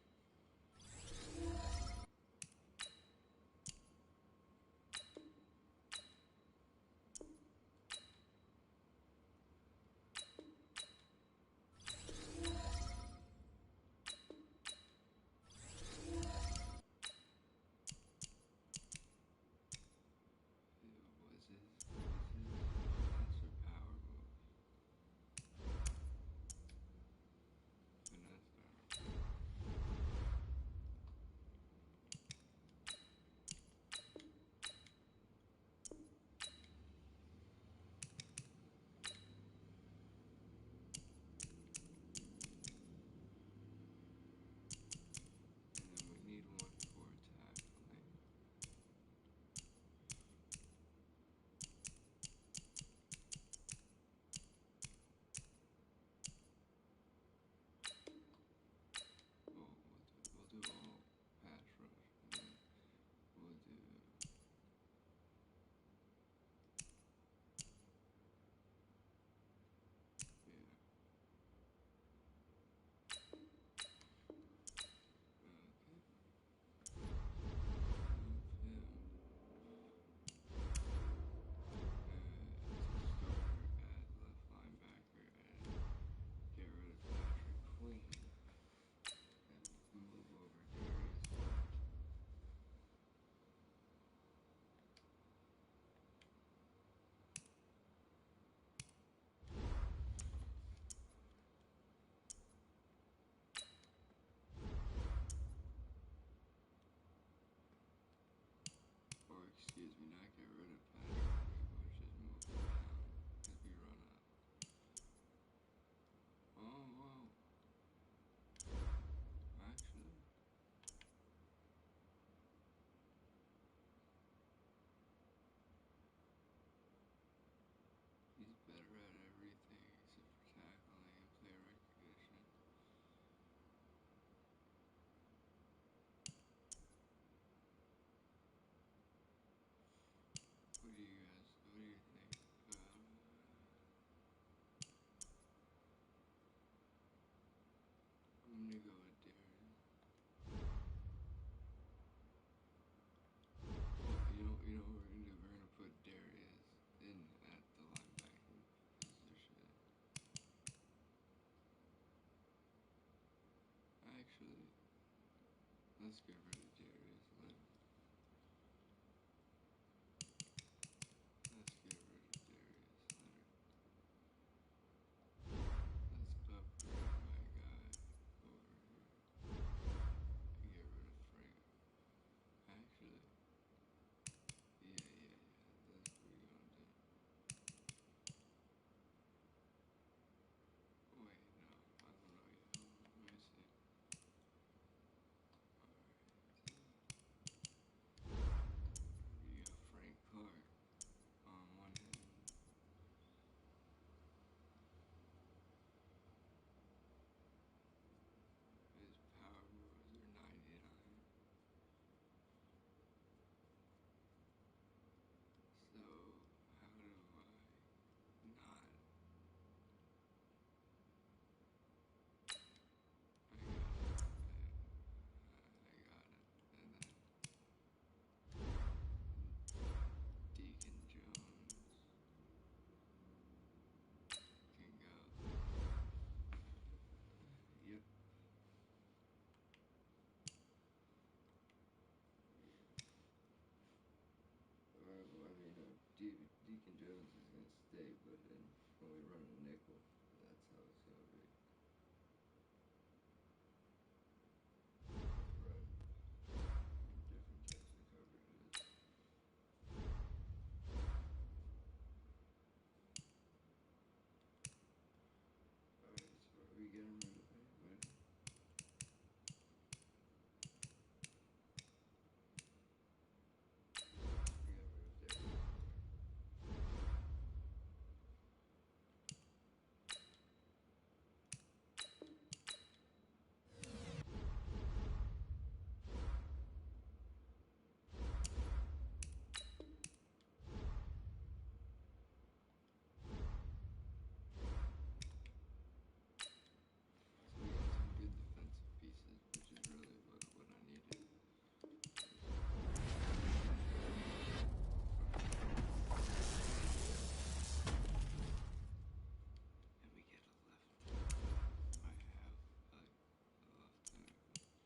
What's his lesser power move? Finesse power. And then we need one for tackling. We'll do all pass rush, and then we'll do yeah. Okay. Move him to start at left linebacker and get rid of Patrick Queen and move over Darius. Or excuse me, not get rid of Patrick Queen, but just move him down because we run up. Oh, whoa. Actually, he's better at everything except for tackling and play recognition. What do you think? I'm gonna go with Darius. Well, you know what we're gonna do? We're gonna put Darius in at the linebacking position. Actually, let's get rid of Darius Leonard. Let's get rid of Darius Leonard. Let's upgrade my guy over here and get rid of Frank. Actually, yeah. That's what we're gonna do. Wait, no, I don't know yet. Hold on, let me see. Alright. when we run a nickel, that's how it's gonna be. Run different types of coverages. Alright, so are we getting rid of anybody? We got rid of Derek. So we got some good defensive pieces, which is really what I needed. And we get a left. I have a left tackle. And he's not better than yeah.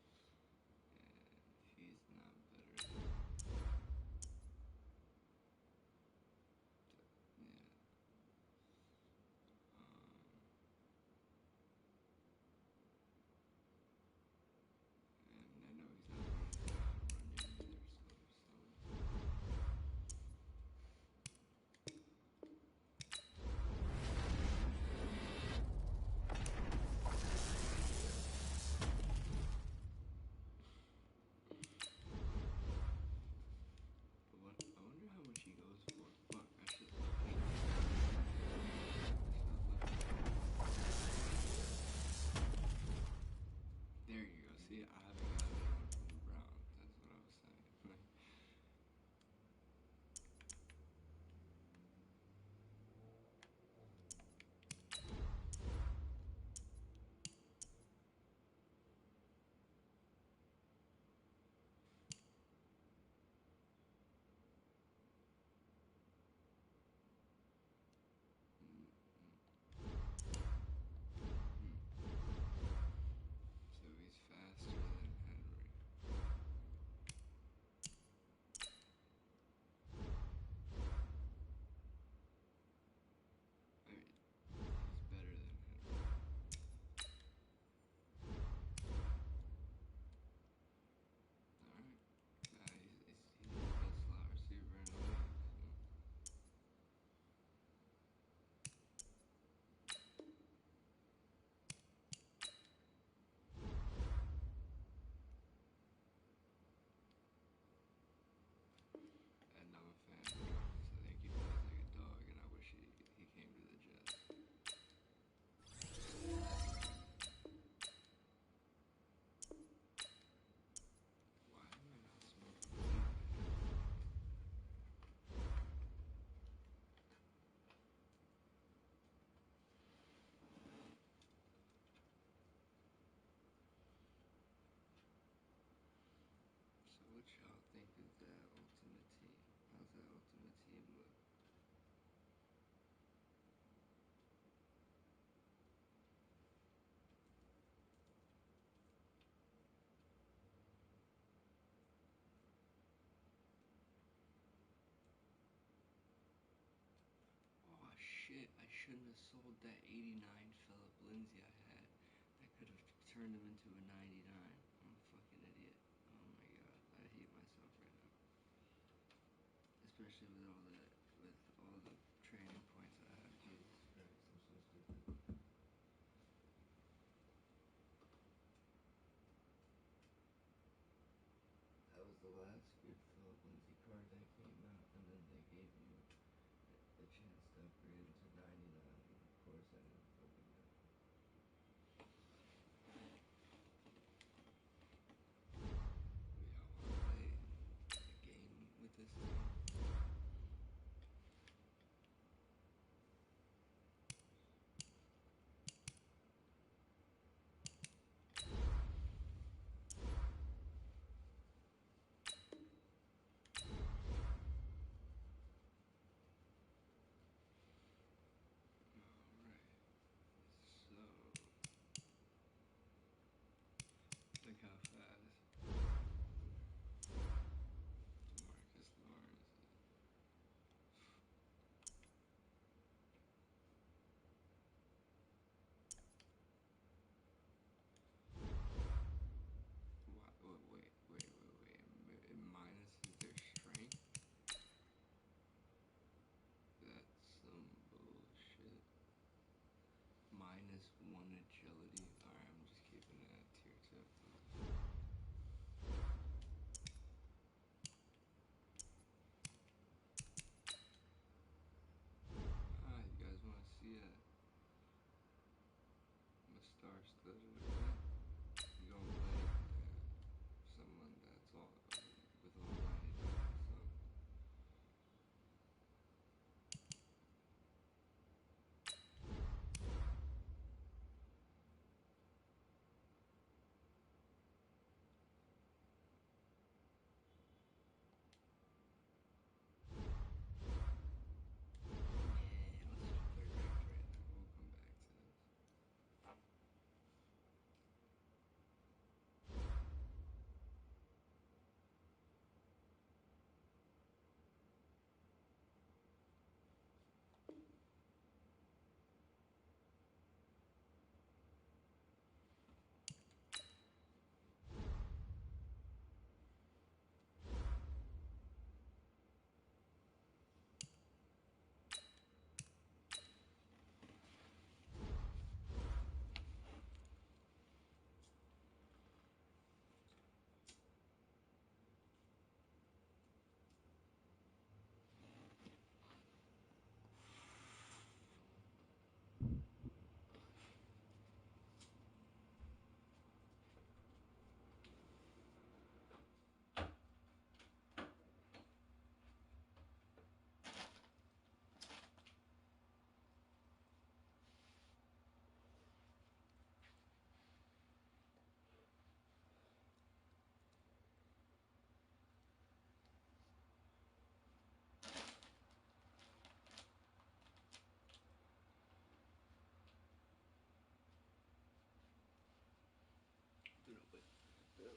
And I know he's not better than run game either, so there's some. But what, I wonder how much he goes for. Fuck, I should have left. There you go. See, I haven't got anyone from the Browns. That's what I was saying. So he's faster than Henry. I mean, he's better than Henry. Alright. He's the best slot receiver in the league. So. And I'm a fan of Travis. I think he plays like a dog, and I wish he came to the Jets. Why am I not smoking weed? So what y'all think is that ultimate team? How's that ultimate team look? Oh shit, I shouldn't have sold that 89 Philip Lindsay I had. That could have turned him into a 99. I'm a fucking idiot. Oh my god, I hate myself right now. Especially with all the training points I have. Jesus Christ, I'm so stupid. That was the last good Philip Lindsay card that came out, and then they gave you a chance to upgrade him to 99, and of course I didn't fucking do it. We all want to play a game with this team. Alright.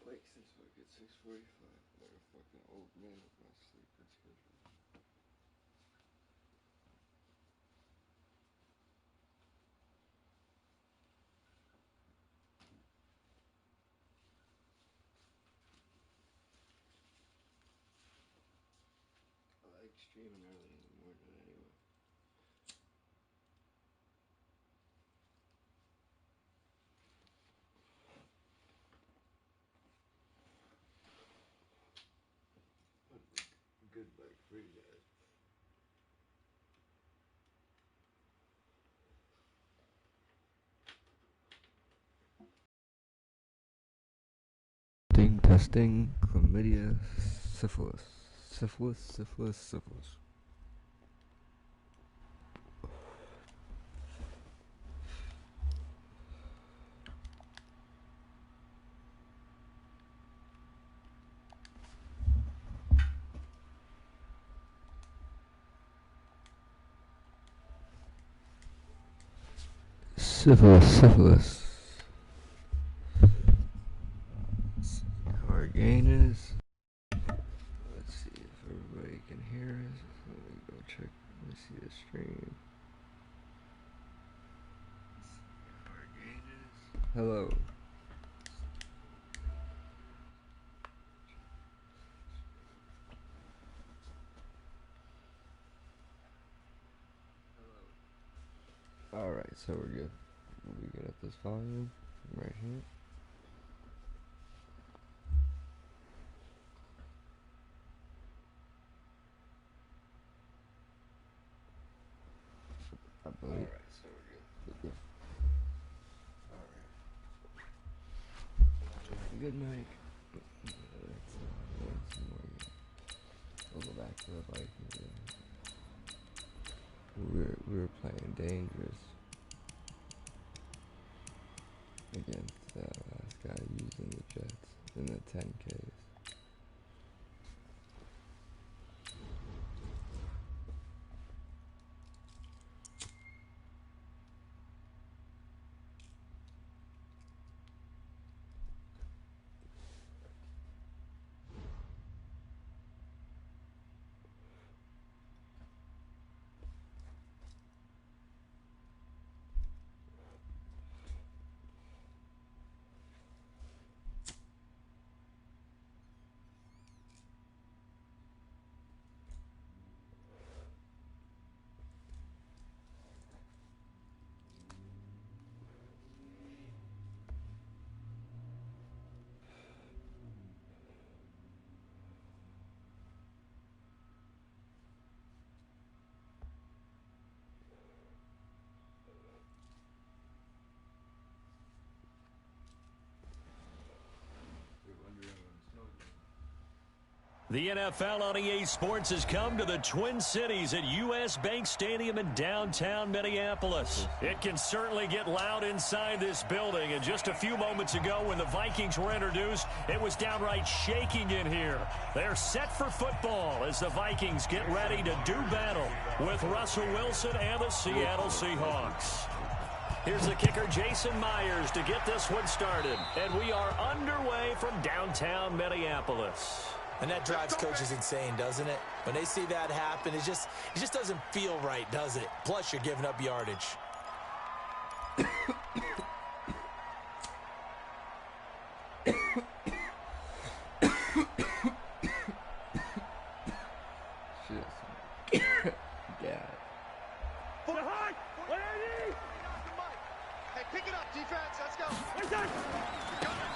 awake since fucking 6:45. Like a fucking old man with my sleeping schedule. I like streaming early in the morning anyway. Good bike for you guys. Testing, chlamydia, syphilis. Syphilis. Syphilis. How our gain is. Let's see if everybody can hear us. Let me go check. Let me see the stream. How our gain is. Hello. Alright, so we're good. We good at this volume right here. I believe. Alright, so we're good. Alright. Good night. We'll go back to the Vikings. We were playing dangerous against this guy using the Jets in the 10Ks. The NFL on EA Sports has come to the Twin Cities at US Bank Stadium in downtown Minneapolis. It can certainly get loud inside this building, and just a few moments ago when the Vikings were introduced, it was downright shaking in here. They're set for football as the Vikings get ready to do battle with Russell Wilson and the Seattle Seahawks. Here's the kicker, Jason Myers, to get this one started. And we are underway from downtown Minneapolis. And that drives coaches insane, doesn't it? When they see that happen, it just doesn't feel right, does it? Plus, you're giving up yardage. Yeah. Hey, pick it up, defense. Let's go.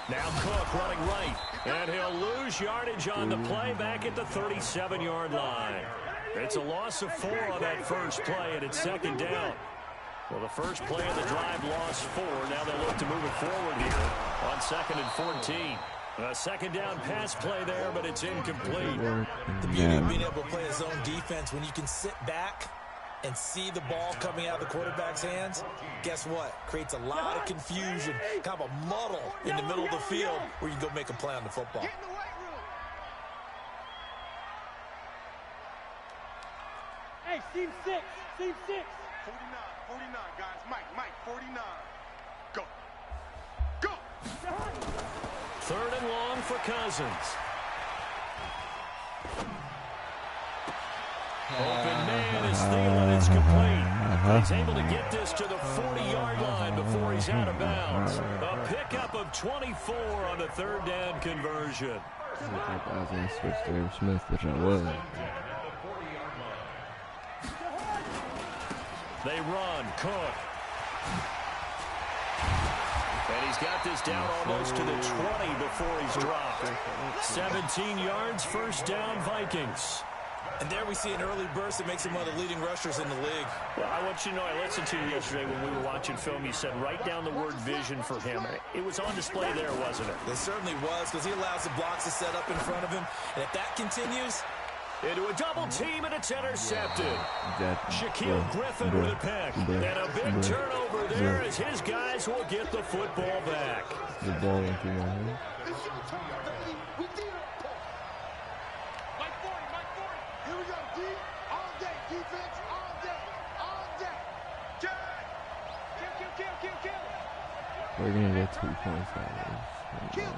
Now Cook running right, and he'll lose yardage on the play back at the 37-yard line. It's a loss of 4 on that first play, and it's second down. Well, the first play of the drive lost 4. Now they look to move it forward here on 2nd and 14. A second down pass play there, but it's incomplete. The beauty of being able to play a zone defense when you can sit back and see the ball coming out of the quarterback's hands, guess what? Creates a lot of confusion, kind of a muddle in the middle of the field where you can go make a play on the football. Get in the weight room. Hey, team 6. 49, guys. Mike, 49. Go. 3rd and long for Cousins. Open man is Thielen. It's complete. He's able to get this to the 40-yard line before he's out of bounds. A pickup of 24 on the 3rd down conversion. I was going to switch to Irv Smith, which I was. They run. Cook. And he's got this down almost to the 20 before he's dropped. 17 yards, 1st down, Vikings. And there we see an early burst that makes him one of the leading rushers in the league. Well, I want you to know, I listened to you yesterday when we were watching film. You said write down the word vision for him. It was on display there, wasn't it? It certainly was, because he allows the blocks to set up in front of him. And if that continues... Into a double team, and it's intercepted. Shaquille Griffin with a pick. And a big turnover there as his guys will get the football back. The ball went through my head. Here we go, D. All day. Defense, all day. All day. Kill. We're going to get 2 points out of this. Kill.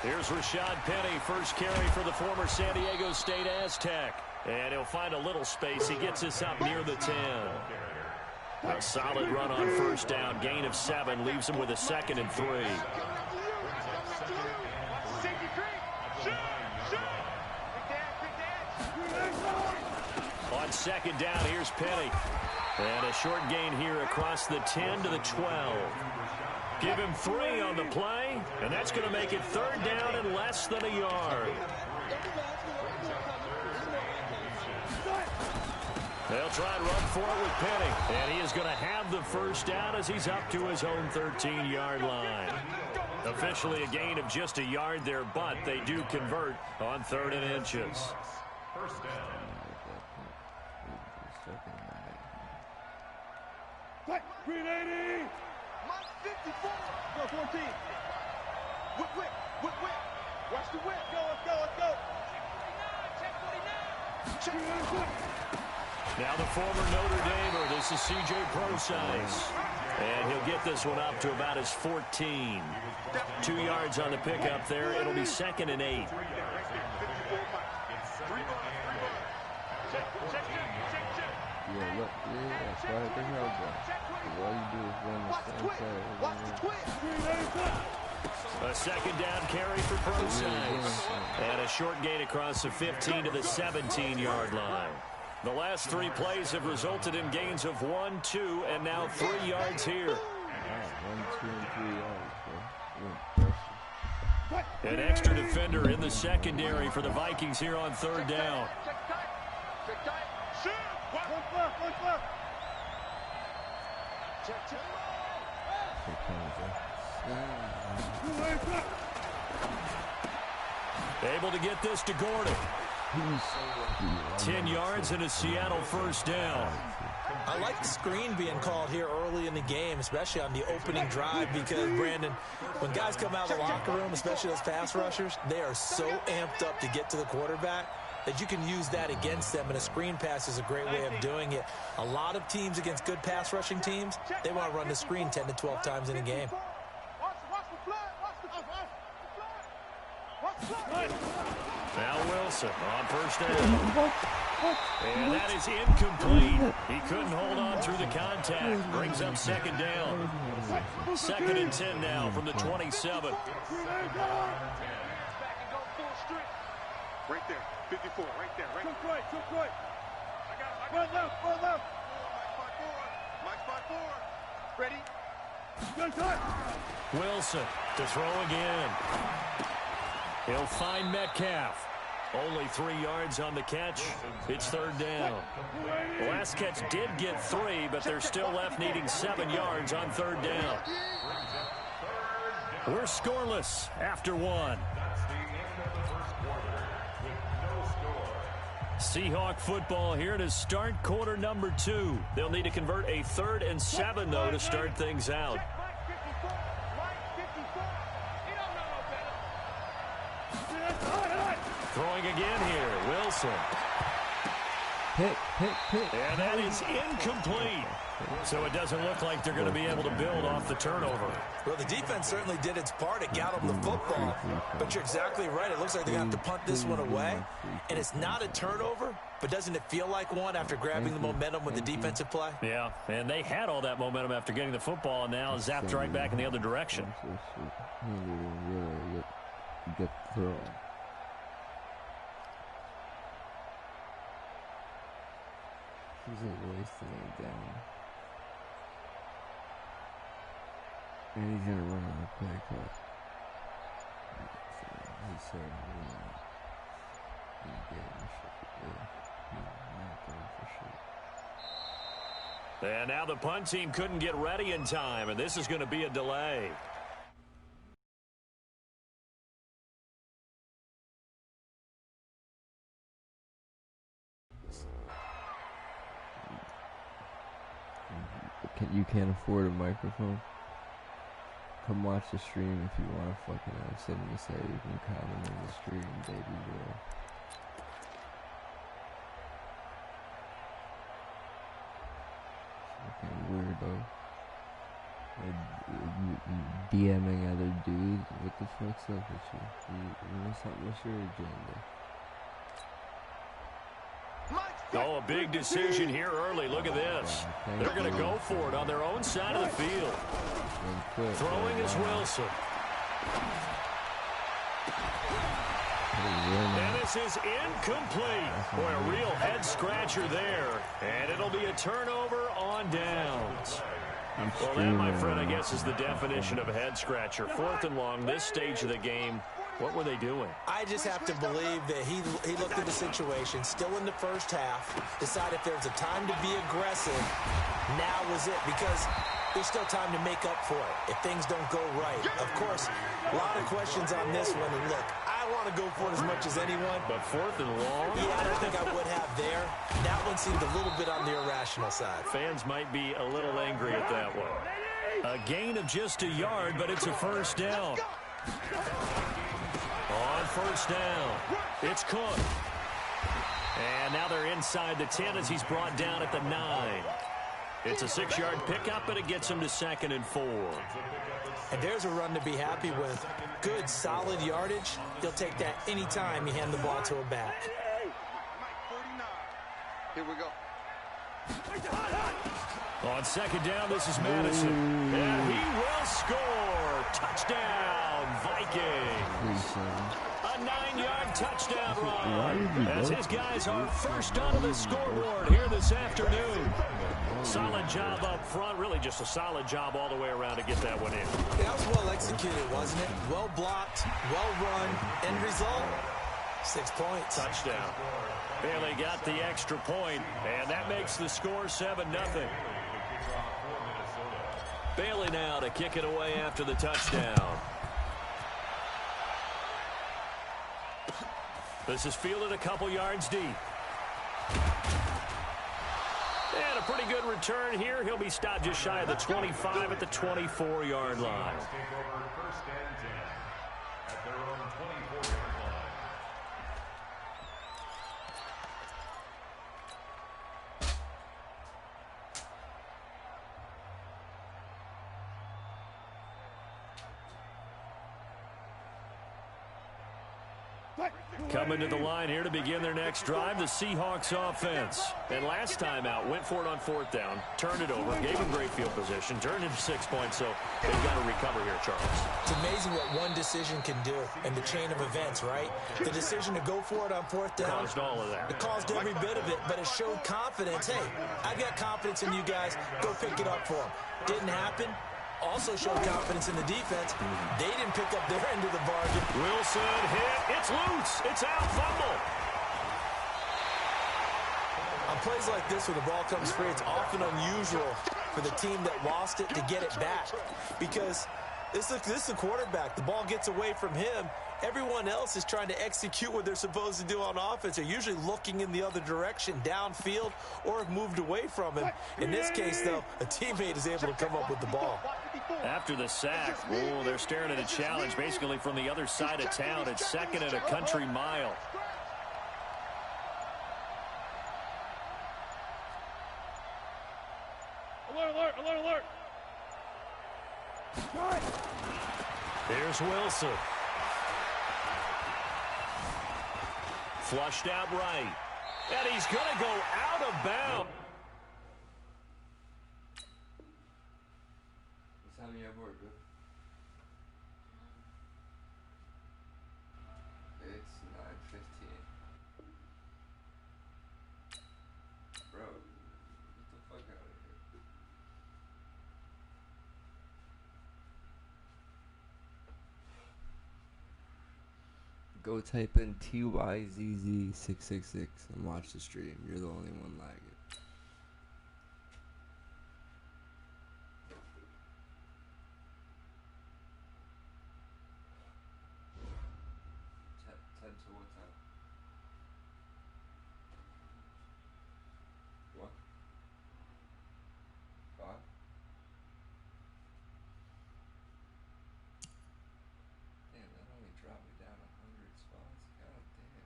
Here's Rashad Penny, first carry for the former San Diego State Aztec. And he'll find a little space. He gets this up near the 10. A solid run on 1st down. Gain of 7 leaves him with a 2nd and 3. On 2nd down, here's Penny. And a short gain here across the 10 to the 12. Give him 3 on the play, and that's going to make it 3rd down and less than a yard. They'll try and run for it with Penny. And he is going to have the 1st down as he's up to his own 13-yard line. Officially a gain of just a yard there, but they do convert on 3rd and inches. 1st down. Green 80. Mike 54. Go 14. Whip. Watch the whip. Let's go. Check 49. Now the former Notre Damer. This is C.J. Prosise. And he'll get this one up to about his 14. 2 yards on the pickup there. It'll be 2nd and 8. Yeah, look, that's why I think I was going. All you do is run the same play. Watch the twist. A 2nd down carry for Prosise. And a short gain across the 15 to the 17-yard line. The last 3 plays have resulted in gains of 1, 2, and now 3 yards here. 1, 2, and 3 yards, bro. An extra defender in the secondary for the Vikings here on 3rd down. Able to get this to Gordon. 10 yards and a Seattle 1st down. I like the screen being called here early in the game, especially on the opening drive, because, Brandon, when guys come out of the locker room, especially those pass rushers, they are so amped up to get to the quarterback that you can use that against them, and a screen pass is a great way of doing it. A lot of teams against good pass rushing teams, they want to run the screen 10 to 12 times in a game. Now Wilson on 1st down. And that is incomplete. He couldn't hold on through the contact. Brings up 2nd down. 2nd and 10 now from the 27. Right there, 54, right there, right. Took right. Run left. Mike 5-4. Ready? Good cut. Wilson to throw again. He'll find Metcalf. Only 3 yards on the catch. It's 3rd down. The last catch did get 3, but they're still left needing 7 yards on 3rd down. We're scoreless after 1. Seahawk football here to start quarter number 2. They'll need to convert a 3rd and 7, though, to start things out. Throwing again here, Wilson. And that is incomplete. So it doesn't look like they're going to be able to build off the turnover. Well, the defense certainly did its part. It got them the football. But you're exactly right. It looks like they're going to have to punt this one away. And it's not a turnover, but doesn't it feel like one after grabbing the momentum with the defensive play? Yeah, and they had all that momentum after getting the football, and now zapped right back in the other direction. Good throw. He's like wasting it down. And he's gonna run on a play cut. So he's starting to run. He's getting shit. He's not going for shit. And now the punt team couldn't get ready in time, and this is going to be a delay. You can't afford a microphone? Come watch the stream if you want to fucking send me say you can comment on the stream, baby girl. Fucking weirdo. DMing other dudes. What the fuck's up with you? You know something? What's your agenda? Oh, a big decision here early. Look at this. They're going to go for it on their own side of the field. Throwing is Wilson. And this is incomplete. Boy, a real head-scratcher there. And it'll be a turnover on downs. Well, that, my friend, I guess is the definition of a head-scratcher. 4th and long, this stage of the game. What were they doing? I just have to believe that he looked at the situation, still in the first half, decided if there was a time to be aggressive, now was it, because there's still time to make up for it if things don't go right. Of course, a lot of questions on this one, and look, I want to go for it as much as anyone. But 4th and long? Yeah, I don't think I would have there. That one seemed a little bit on the irrational side. Fans might be a little angry at that one. A gain of just a yard, but it's a first down. On first down, it's Cook. And now they're inside the 10 as he's brought down at the 9. It's a 6-yard pickup, and it gets him to 2nd and 4. And there's a run to be happy with. Good, solid yardage. He'll take that any time you hand the ball to a back. Here we go. On 2nd down, this is Madison. And he will score. Touchdown, Vikings. A 9-yard touchdown run. As his guys are first onto the scoreboard here this afternoon. Solid job up front. Really just a solid job all the way around to get that one in. That was well executed, wasn't it? Well blocked, well run. End result, 6 points. Touchdown. Bailey got the extra point, and that makes the score 7-0. Bailey now to kick it away after the touchdown. This is fielded a couple yards deep. And a pretty good return here. He'll be stopped just shy of the 25 at the 24-yard line. Coming to the line here to begin their next drive, the Seahawks offense. And last time out, went for it on 4th down, turned it over, gave them great field position, turned into 6 points, so they've got to recover here, Charles. It's amazing what one decision can do in the chain of events, right? The decision to go for it on 4th down. Caused all of that. It caused every bit of it, but it showed confidence. Hey, I've got confidence in you guys. Go pick it up for them. Didn't happen. Also showed confidence in the defense. They didn't pick up their end of the bargain. Wilson hit. It's loose. It's out. Fumble. On plays like this where the ball comes free, it's often unusual for the team that lost it to get it back. Because this is the quarterback. The ball gets away from him. Everyone else is trying to execute what they're supposed to do on offense. They're usually looking in the other direction, downfield, or have moved away from him. In this case, though, a teammate is able to come up with the ball. After the sack, they're staring at a challenge basically from the other side of town. It's 2nd and a country mile. There's Wilson. Flushed out right. And he's going to go out of bounds. What time you have work, bro? It's 9:15. Bro, get the fuck out of here. Go type in TYZZ666 and watch the stream. You're the only one lagging. Ten to what time? What? 5? Damn, that only dropped me down 100 spots. God damn.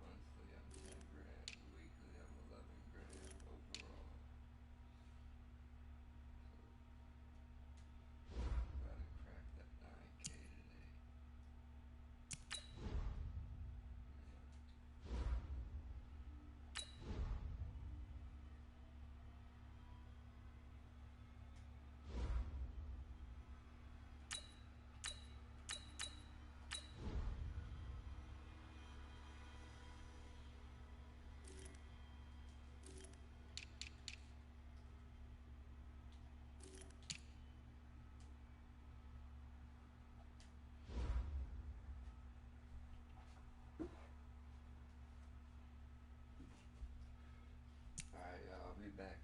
Monthly, I'm 10 grand. Weekly, I'm 11 grand overall. Gotta crack that 9K today. Alright, y'all, I'll be back.